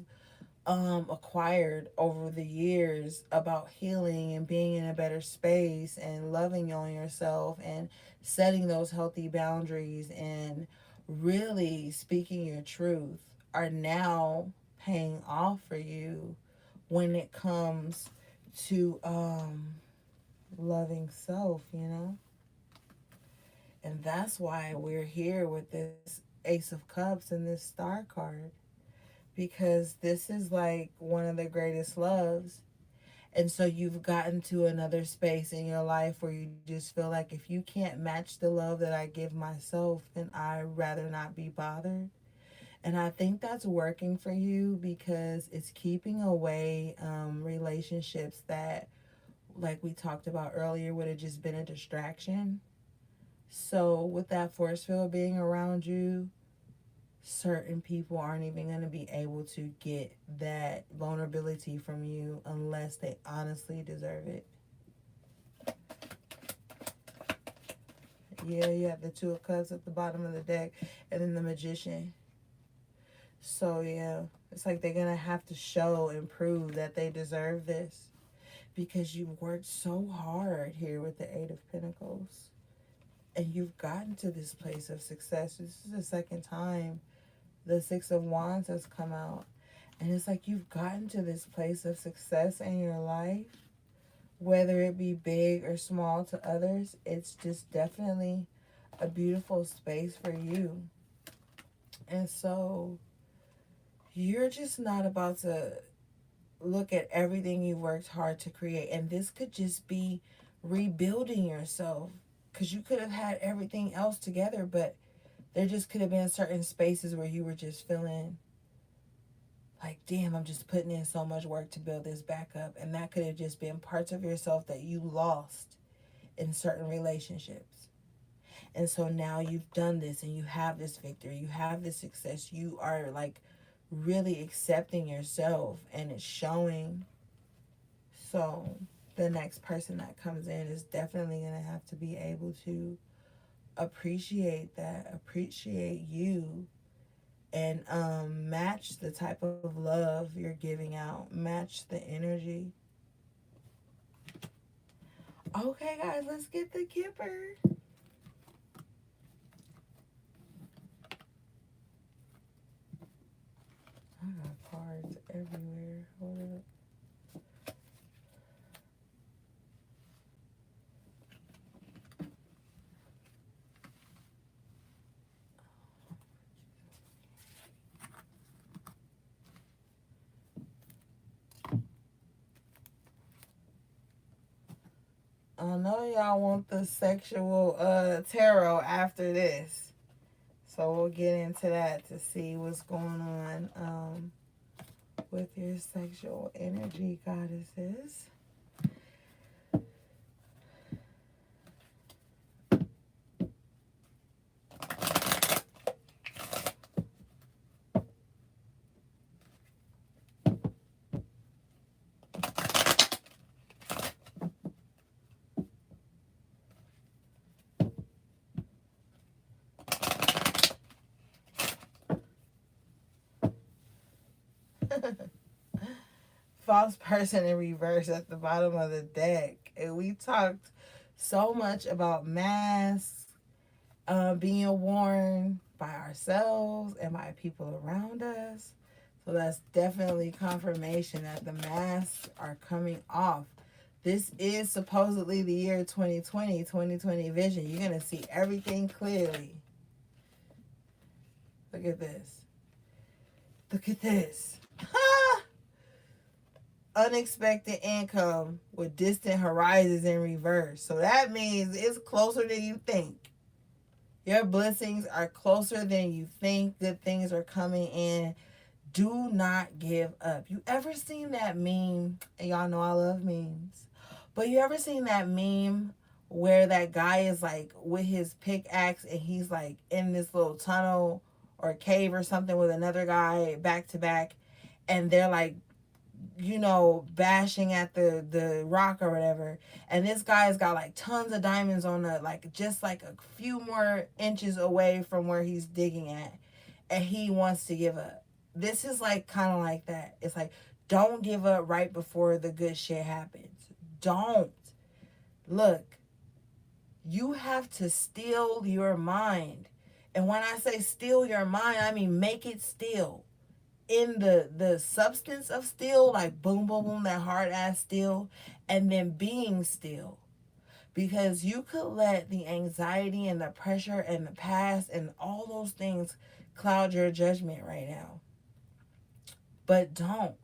acquired over the years about healing and being in a better space and loving on yourself and setting those healthy boundaries and really speaking your truth are now paying off for you when it comes to loving self, you know? And that's why we're here with this Ace of Cups and this Star card, because this is like one of the greatest loves. And so you've gotten to another space in your life where you just feel like if you can't match the love that I give myself, then I'd rather not be bothered. And I think that's working for you because it's keeping away relationships that, like we talked about earlier, would have just been a distraction. So, with that force field being around you, certain people aren't even going to be able to get that vulnerability from you unless they honestly deserve it. Yeah, you have the Two of Cups at the bottom of the deck and then the Magician. So, yeah, it's like they're going to have to show and prove that they deserve this because you've worked so hard here with the Eight of Pentacles and you've gotten to this place of success. This is the second time the Six of Wands has come out. And it's like you've gotten to this place of success in your life, whether it be big or small to others. It's just definitely a beautiful space for you. And so you're just not about to look at everything you worked hard to create. And this could just be rebuilding yourself because you could have had everything else together, but there just could have been certain spaces where you were just feeling like, damn, I'm just putting in so much work to build this back up. And that could have just been parts of yourself that you lost in certain relationships. And so now you've done this and you have this victory, you have this success. You are like really accepting yourself and it's showing. So the next person that comes in is definitely going to have to be able to appreciate that, appreciate you, and match the type of love you're giving out, match the energy. Okay, guys, let's get the Kipper. I got cards everywhere. Hold up. I know y'all want the sexual tarot after this. So we'll get into that to see what's going on with your sexual energy, goddesses. False person in reverse at the bottom of the deck. And we talked so much about masks being worn by ourselves and by people around us. So that's definitely confirmation that the masks are coming off. This is supposedly the year 2020 vision. You're going to see everything clearly. Look at this. Look at this. Unexpected income with distant horizons in reverse. So that means it's closer than you think. Your blessings are closer than you think. Good things are coming in. Do not give up. You ever seen that meme? And y'all know I love memes. But you ever seen that meme where that guy is like with his pickaxe and he's like in this little tunnel or cave or something with another guy back to back, and they're like you know, bashing at the rock or whatever, and this guy's got like tons of diamonds on the, like, just like a few more inches away from where he's digging at, and he wants to give up. This is like kind of like that. It's like, don't give up right before the good shit happens. Don't. Look, you have to still your mind. And when I say still your mind, I mean make it still. In the substance of still, like boom boom boom, that hard ass still, and then being still. Because you could let the anxiety and the pressure and the past and all those things cloud your judgment right now. But don't,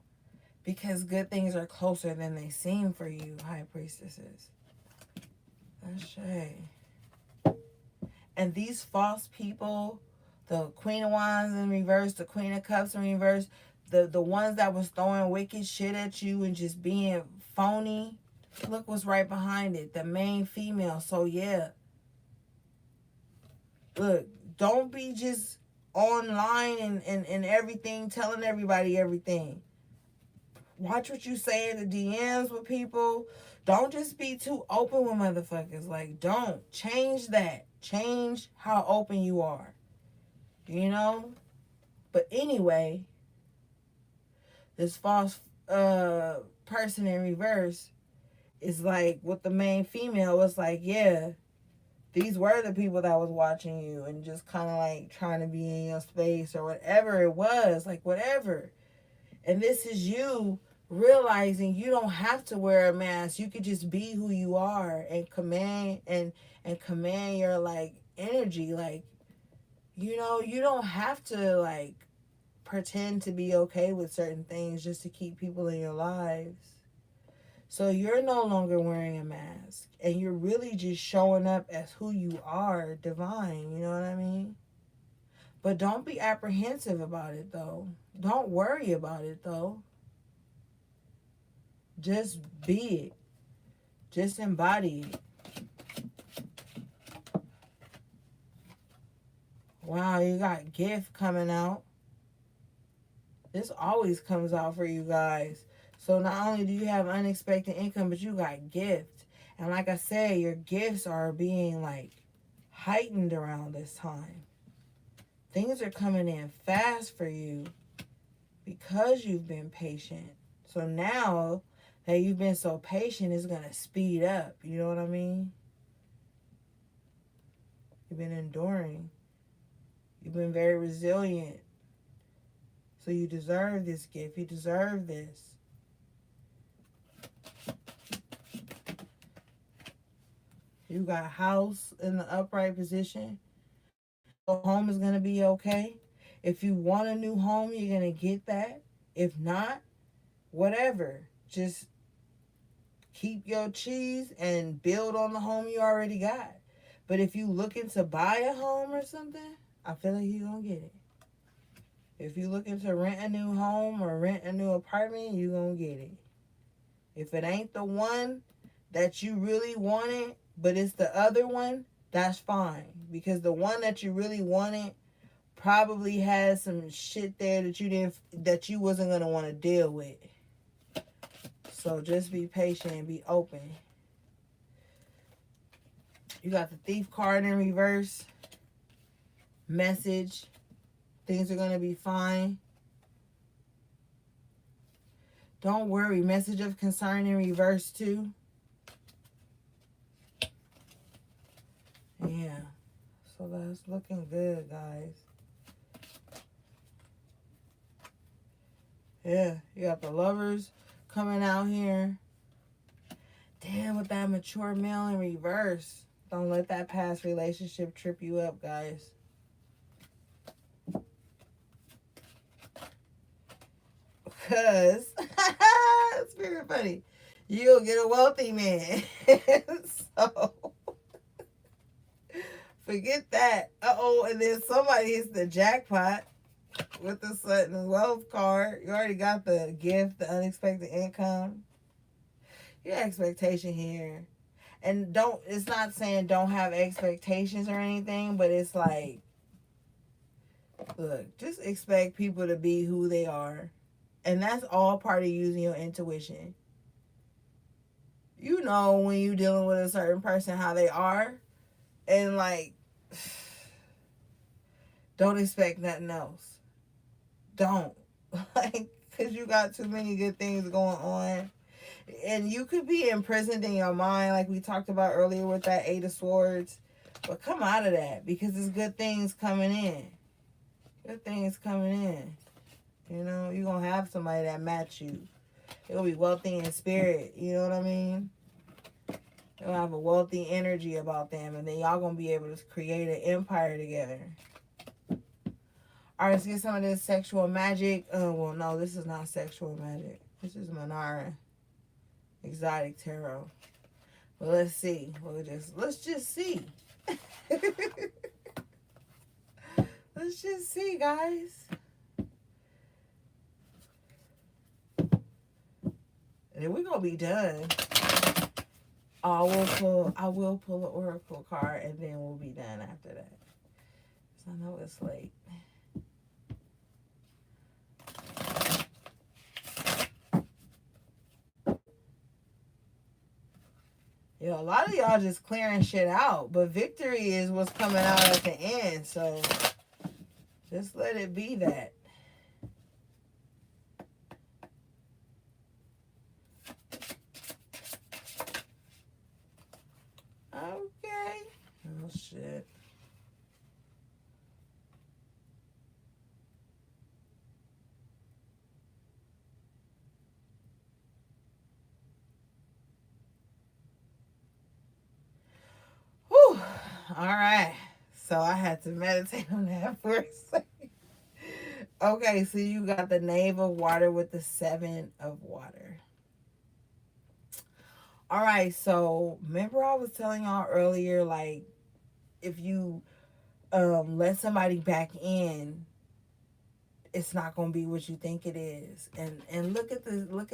because good things are closer than they seem for you, high priestesses. That's shade. And these false people, the Queen of Wands in reverse, the Queen of Cups in reverse, the ones that was throwing wicked shit at you and just being phony, look what's right behind it. The main female. So yeah. Look, don't be just online and everything, telling everybody everything. Watch what you say in the DMs with people. Don't just be too open with motherfuckers. Like, don't. Change that. Change how open you are. You know? But anyway, this false person in reverse is like, with the main female, it's like, yeah, these were the people that was watching you and just kind of like trying to be in your space or whatever it was. Like, whatever. And this is you realizing you don't have to wear a mask. You could just be who you are and command and command your like energy. Like, you know, you don't have to like pretend to be okay with certain things just to keep people in your lives. So you're no longer wearing a mask and you're really just showing up as who you are, divine, you know what I mean? But don't be apprehensive about it though. Don't worry about it though. Just be it. Just embody it. Wow, you got gift coming out. This always comes out for you guys. So not only do you have unexpected income, but you got gifts. And like I said, your gifts are being like heightened around this time. Things are coming in fast for you because you've been patient. So now that you've been so patient, it's going to speed up. You know what I mean? You've been enduring. You've been very resilient. So you deserve this gift. You deserve this. You got house in the upright position. The home is going to be okay. If you want a new home, you're going to get that. If not, whatever. Just keep your cheese and build on the home you already got. But if you looking to buy a home or something, I feel like you're going to get it. If you're looking to rent a new home or rent a new apartment, you're going to get it. If it ain't the one that you really wanted, but it's the other one, that's fine. Because the one that you really wanted probably has some shit there that you wasn't going to want to deal with. So just be patient and be open. You got the thief card in reverse. Message. Things are going to be fine. Don't worry. Message of concern in reverse too. Yeah. So that's looking good, guys. Yeah. You got the lovers coming out here. Damn, with that mature male in reverse. Don't let that past relationship trip you up, guys. Because, it's very funny. You'll get a wealthy man. So, forget that. Uh-oh, and then somebody hits the jackpot with the sudden wealth card. You already got the gift, the unexpected income. Your expectation here. And it's not saying don't have expectations or anything, but it's like, look, just expect people to be who they are. And that's all part of using your intuition. You know when you dealing with a certain person how they are, and like, don't expect nothing else. Don't. Like, because you got too many good things going on. And you could be imprisoned in your mind, like we talked about earlier with that Eight of Swords. But come out of that, because there's good things coming in. Good things coming in. You know, you're going to have somebody that match you. It'll be wealthy in spirit. You know what I mean? They'll have a wealthy energy about them. And then y'all going to be able to create an empire together. All right, let's get some of this sexual magic. Well, no, this is not sexual magic. This is Manara Exotic Tarot. But let's see. Let's just see. Let's just see, guys. And then we're gonna be done. I will pull an oracle card, and then we'll be done after that. So I know it's late. Yo, a lot of y'all just clearing shit out, but victory is what's coming out at the end. So just let it be that. Okay. Oh, shit. Whew. All right. So I had to meditate on that for a second. Okay, so you got the Knave of Water with the Seven of Water. All right, so remember I was telling y'all earlier, like, if you let somebody back in, it's not gonna be what you think it is. And look at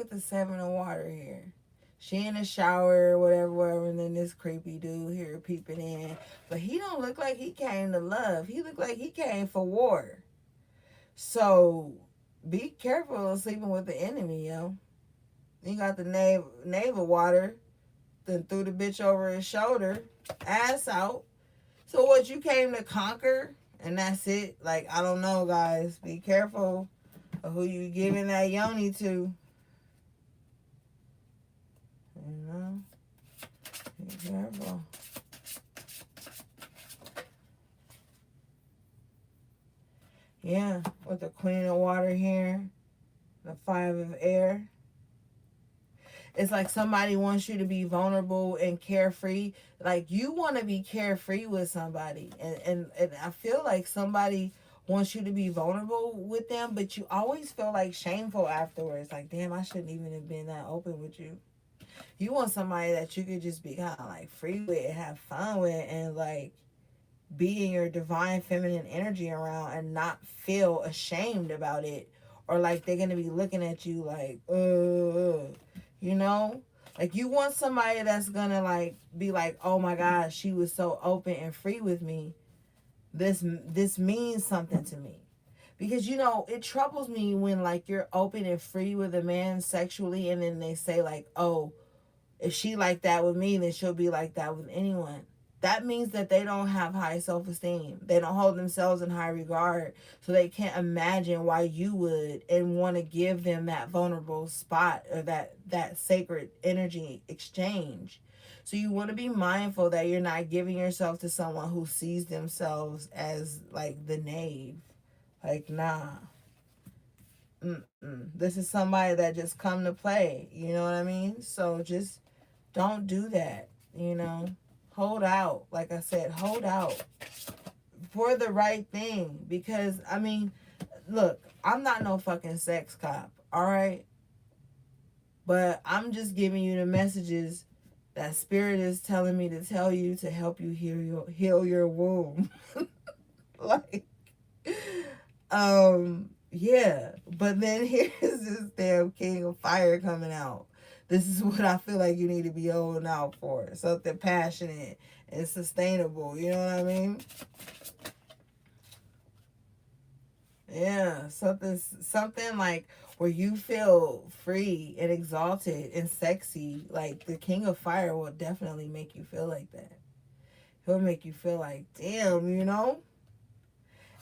the Seven of Water here. She in the shower, whatever, and then this creepy dude here peeping in. But he don't look like he came to love. He look like he came for war. So be careful of sleeping with the enemy, yo. You got the knave of water, then threw the bitch over his shoulder, ass out. So what, you came to conquer, and that's it? Like, I don't know, guys. Be careful of who you giving that yoni to. You know? Be careful. Yeah, with the Queen of Water here, the Five of Air. It's like somebody wants you to be vulnerable and carefree. Like, you want to be carefree with somebody. And I feel like somebody wants you to be vulnerable with them, but you always feel like shameful afterwards. Like, damn, I shouldn't even have been that open with you. You want somebody that you could just be kind of like free with and have fun with, and like be in your divine feminine energy around, and not feel ashamed about it, or like they're gonna be looking at you like, you know, like you want somebody that's gonna like be like, oh my God, she was so open and free with me. This means something to me. Because, you know, it troubles me when like you're open and free with a man sexually, and then they say like, oh, if she like that with me, then she'll be like that with anyone. That means that they don't have high self-esteem. They don't hold themselves in high regard. So they can't imagine why you would and want to give them that vulnerable spot, or that sacred energy exchange. So you want to be mindful that you're not giving yourself to someone who sees themselves as like the knave. Like, nah. This is somebody that just come to play. You know what I mean? So just don't do that. You know? Hold out. Like I said, hold out for the right thing. Because, I mean, look, I'm not no fucking sex cop, all right? But I'm just giving you the messages that Spirit is telling me to tell you to help you heal your womb. Like, yeah. But then here's this damn King of Fire coming out. This is what I feel like you need to be holding out for. Something passionate and sustainable. You know what I mean? Yeah, something like where you feel free and exalted and sexy. Like the King of Fire will definitely make you feel like that. He'll make you feel like, damn, you know?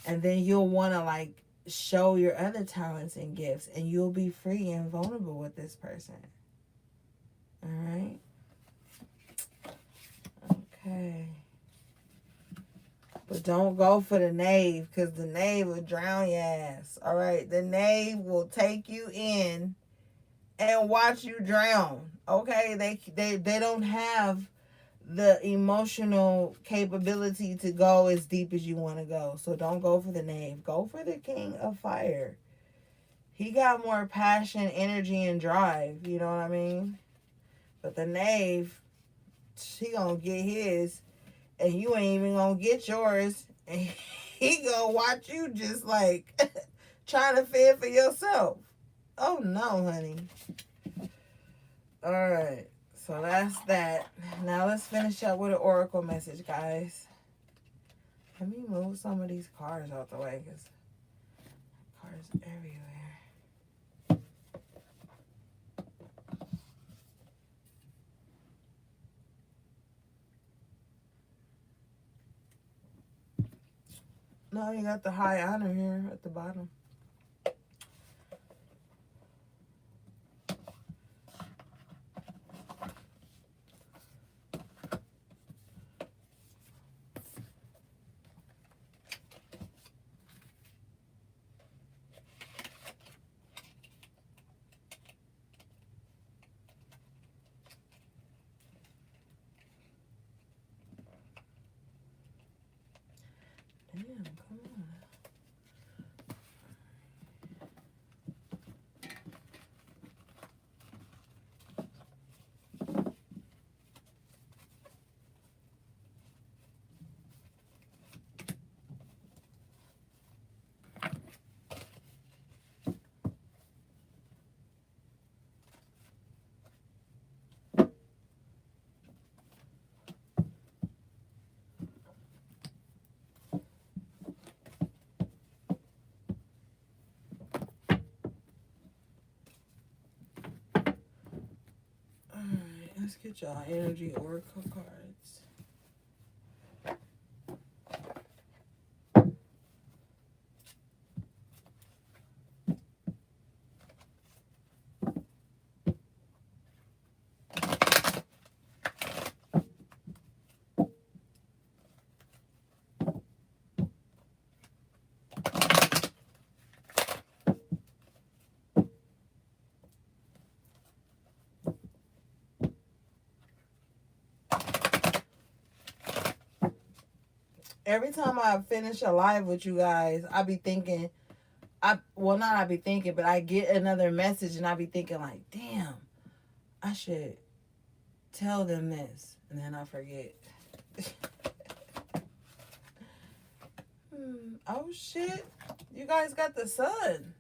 And then you'll want to like show your other talents and gifts, and you'll be free and vulnerable with this person. All right? Okay. But don't go for the knave, because the knave will drown your ass. All right? The knave will take you in and watch you drown. Okay? They don't have the emotional capability to go as deep as you want to go. So don't go for the knave. Go for the King of Fire. He got more passion, energy, and drive. You know what I mean? But the knave, he gonna get his, and you ain't even gonna get yours. And he gonna watch you just like trying to fend for yourself. Oh no, honey. All right. So that's that. Now let's finish up with an oracle message, guys. Let me move some of these cars out the way, because cars everywhere. No, you got the high honor here at the bottom. Damn, come on. Alright, let's get y'all energy oracle cards. Every time I finish a live with you guys, I be thinking, I be thinking, but I get another message and I be thinking like, damn, I should tell them this, and then I forget. Oh shit, you guys got the sun.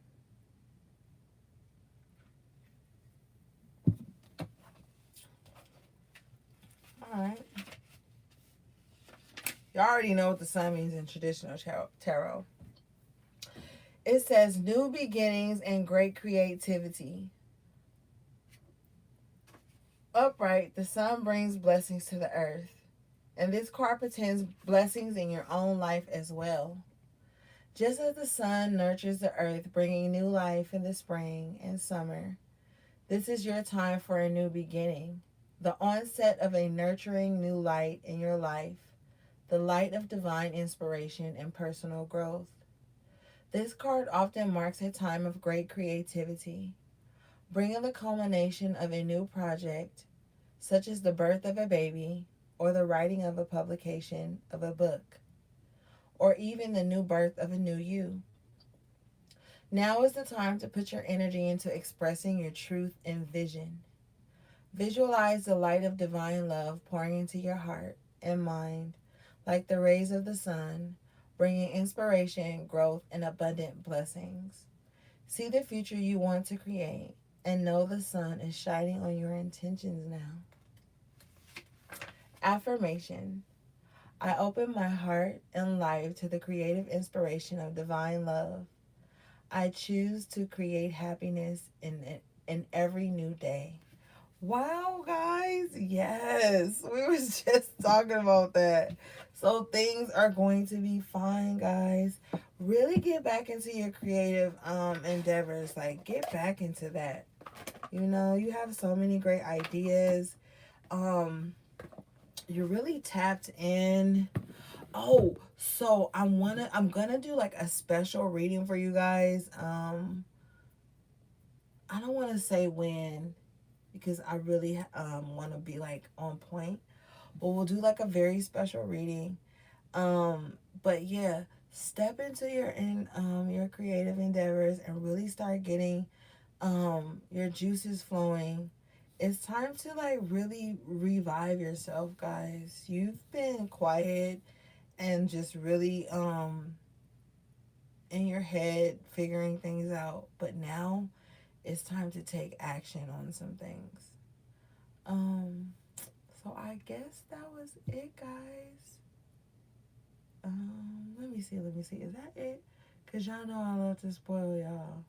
All right. You already know what the sun means in traditional tarot. It says new beginnings and great creativity. Upright, the sun brings blessings to the earth. And this card portends blessings in your own life as well. Just as the sun nurtures the earth, bringing new life in the spring and summer, this is your time for a new beginning, the onset of a nurturing new light in your life, the light of divine inspiration and personal growth. This card often marks a time of great creativity, bringing the culmination of a new project, such as the birth of a baby or the writing of a publication of a book, or even the new birth of a new you. Now is the time to put your energy into expressing your truth and vision. Visualize the light of divine love pouring into your heart and mind like the rays of the sun, bringing inspiration, growth, and abundant blessings. See the future you want to create and know the sun is shining on your intentions now. Affirmation. I open my heart and life to the creative inspiration of divine love. I choose to create happiness in every new day. Wow, guys. Yes. We was just talking about that. So things are going to be fine, guys. Really get back into your creative endeavors. Like get back into that. You know, you have so many great ideas. Um you're really tapped in. Oh, so I'm gonna do like a special reading for you guys. I don't want to say when because I really want to be like on point. But we'll do like a very special reading. But yeah, step into your creative endeavors and really start getting your juices flowing. It's time to like really revive yourself, guys. You've been quiet and just really in your head figuring things out, but now it's time to take action on some things. Um so I guess that was it, guys. Let me see. Is that it? Cause y'all know I love to spoil y'all.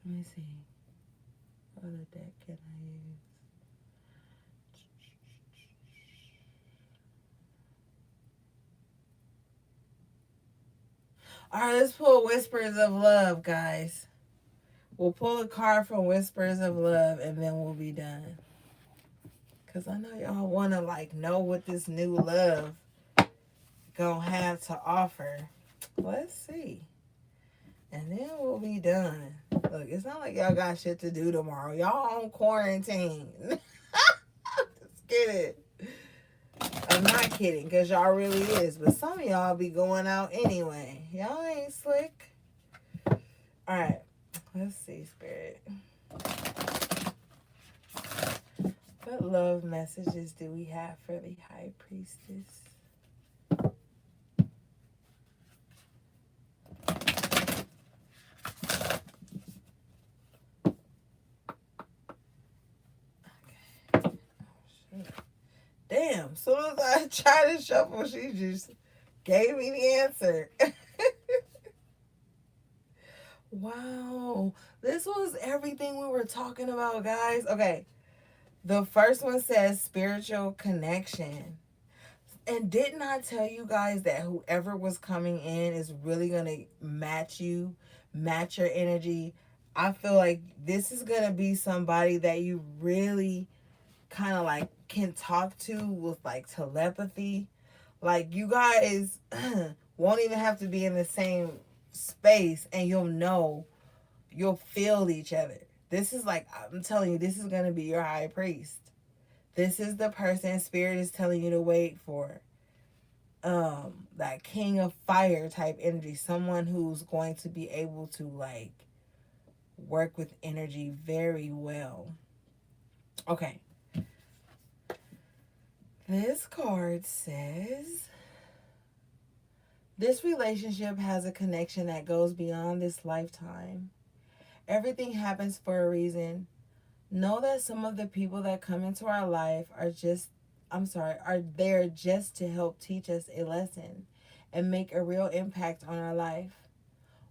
Let me see. What other deck can I use? All right, let's pull Whispers of Love, guys. We'll pull a card from Whispers of Love, and then we'll be done. Cause I know y'all wanna like know what this new love gonna have to offer. Let's see. And then we'll be done. Look, it's not like y'all got shit to do tomorrow. Y'all on quarantine. Just kidding. I'm not kidding, because y'all really is. But some of y'all be going out anyway. Y'all ain't slick. Alright. Let's see, Spirit. What love messages do we have for the High Priestess? Damn, soon as I tried to shuffle, she just gave me the answer. Wow. This was everything we were talking about, guys. Okay. The first one says spiritual connection. And didn't I tell you guys that whoever was coming in is really going to match you, match your energy? I feel like this is going to be somebody that you really kind of like can talk to with like telepathy. Like you guys won't even have to be in the same space and you'll feel each other. This is like, I'm telling you, this is going to be your high priest. This is the person spirit is telling you to wait for. That king of fire type energy, someone who's going to be able to like work with energy very well. Okay. This card says this relationship has a connection that goes beyond this lifetime. Everything happens for a reason. Know that some of the people that come into our life are there just to help teach us a lesson and make a real impact on our life.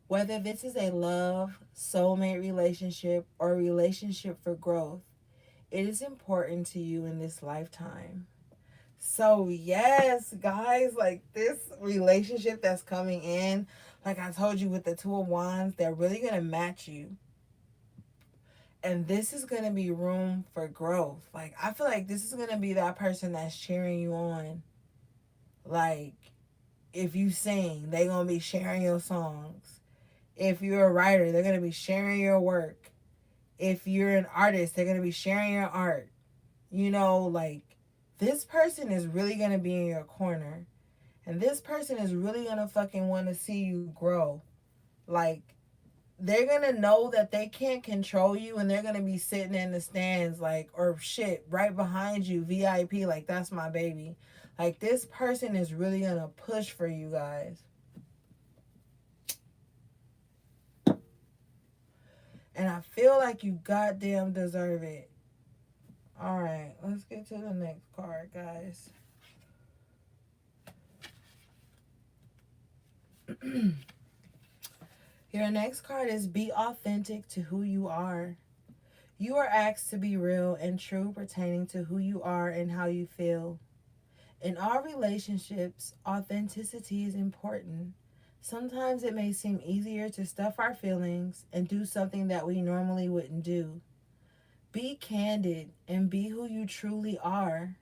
Whether this is a love, soulmate relationship, or a relationship for growth, it is important to you in this lifetime. So, yes, guys, like this relationship that's coming in, like I told you with the Two of Wands, they're really going to match you. And this is going to be room for growth. Like, I feel like this is going to be that person that's cheering you on. Like, if you sing, they're going to be sharing your songs. If you're a writer, they're going to be sharing your work. If you're an artist, they're going to be sharing your art. You know, like, this person is really going to be in your corner. And this person is really going to fucking want to see you grow. Like, they're going to know that they can't control you and they're going to be sitting in the stands, like, or shit, right behind you, VIP, like, that's my baby. Like, this person is really going to push for you guys. And I feel like you goddamn deserve it. All right, let's get to the next card, guys. Your next card is be authentic to who you are. You are asked to be real and true pertaining to who you are and how you feel. In all relationships, authenticity is important. Sometimes it may seem easier to stuff our feelings and do something that we normally wouldn't do. Be candid and be who you truly are.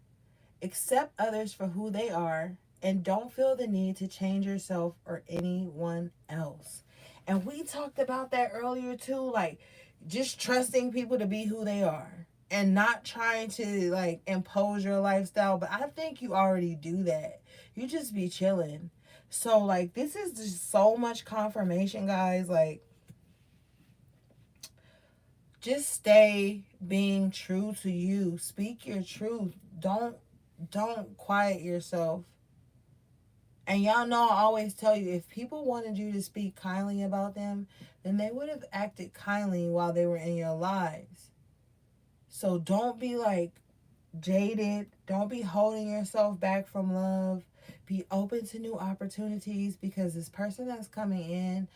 Accept others for who they are and don't feel the need to change yourself or anyone else. And we talked about that earlier too, like just trusting people to be who they are and not trying to like impose your lifestyle. But I think you already do that. You just be chilling. So like this is just so much confirmation, guys. Like just stay being true to you. Speak your truth. Don't quiet yourself. And y'all know I always tell you, if people wanted you to speak kindly about them, then they would have acted kindly while they were in your lives. So don't be like jaded. Don't be holding yourself back from love. Be open to new opportunities, because this person that's coming in,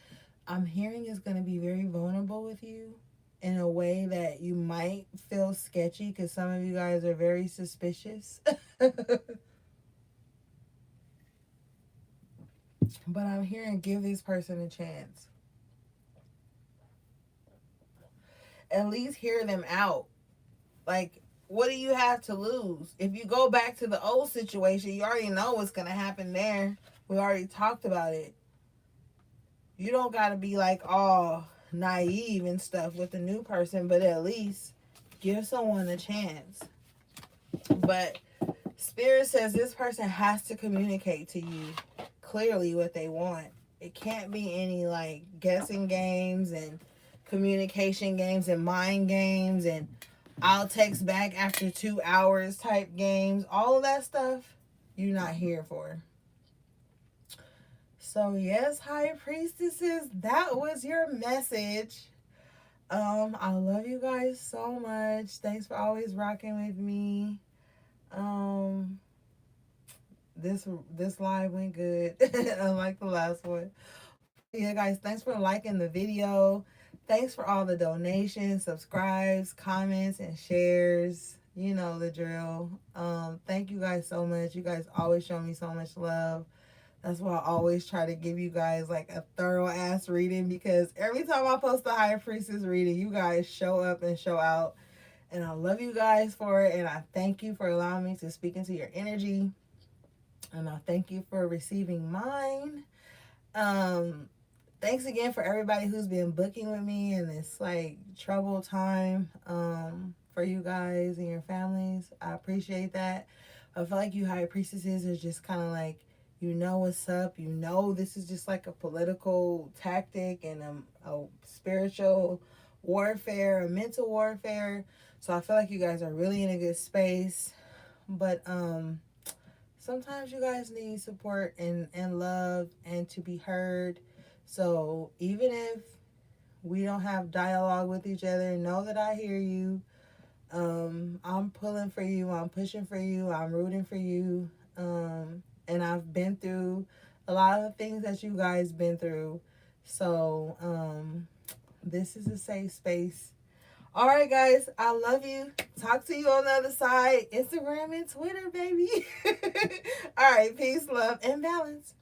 I'm hearing, is going to be very vulnerable with you in a way that you might feel sketchy, because some of you guys are very suspicious. But I'm hearing, give this person a chance. At least hear them out. Like, what do you have to lose? If you go back to the old situation, you already know what's going to happen there. We already talked about it. You don't got to be like all naive and stuff with the new person, but at least give someone a chance. But Spirit says this person has to communicate to you clearly what they want. It can't be any like guessing games and communication games and mind games and I'll text back after 2 hours type games. All of that stuff you're not here for. So yes, High Priestesses, that was your message. I love you guys so much. Thanks for always rocking with me. This live went good, unlike the last one. Yeah, guys, thanks for liking the video. Thanks for all the donations, subscribes, comments, and shares. You know the drill. Thank you guys so much. You guys always show me so much love. That's why I always try to give you guys like a thorough ass reading, because every time I post the High Priestess reading, you guys show up and show out. And I love you guys for it. And I thank you for allowing me to speak into your energy. And I thank you for receiving mine. Thanks again for everybody who's been booking with me in this like troubled time for you guys and your families. I appreciate that. I feel like you High Priestesses are just kind of like, you know what's up. You know this is just like a political tactic and a spiritual warfare, a mental warfare. So I feel like you guys are really in a good space. But sometimes you guys need support and love and to be heard. So even if we don't have dialogue with each other, know that I hear you. I'm pulling for you. I'm pushing for you. I'm rooting for you. And I've been through a lot of things that you guys been through. So this is a safe space. All right, guys, I love you. Talk to you on the other side. Instagram and Twitter, baby. All right, peace, love, and balance.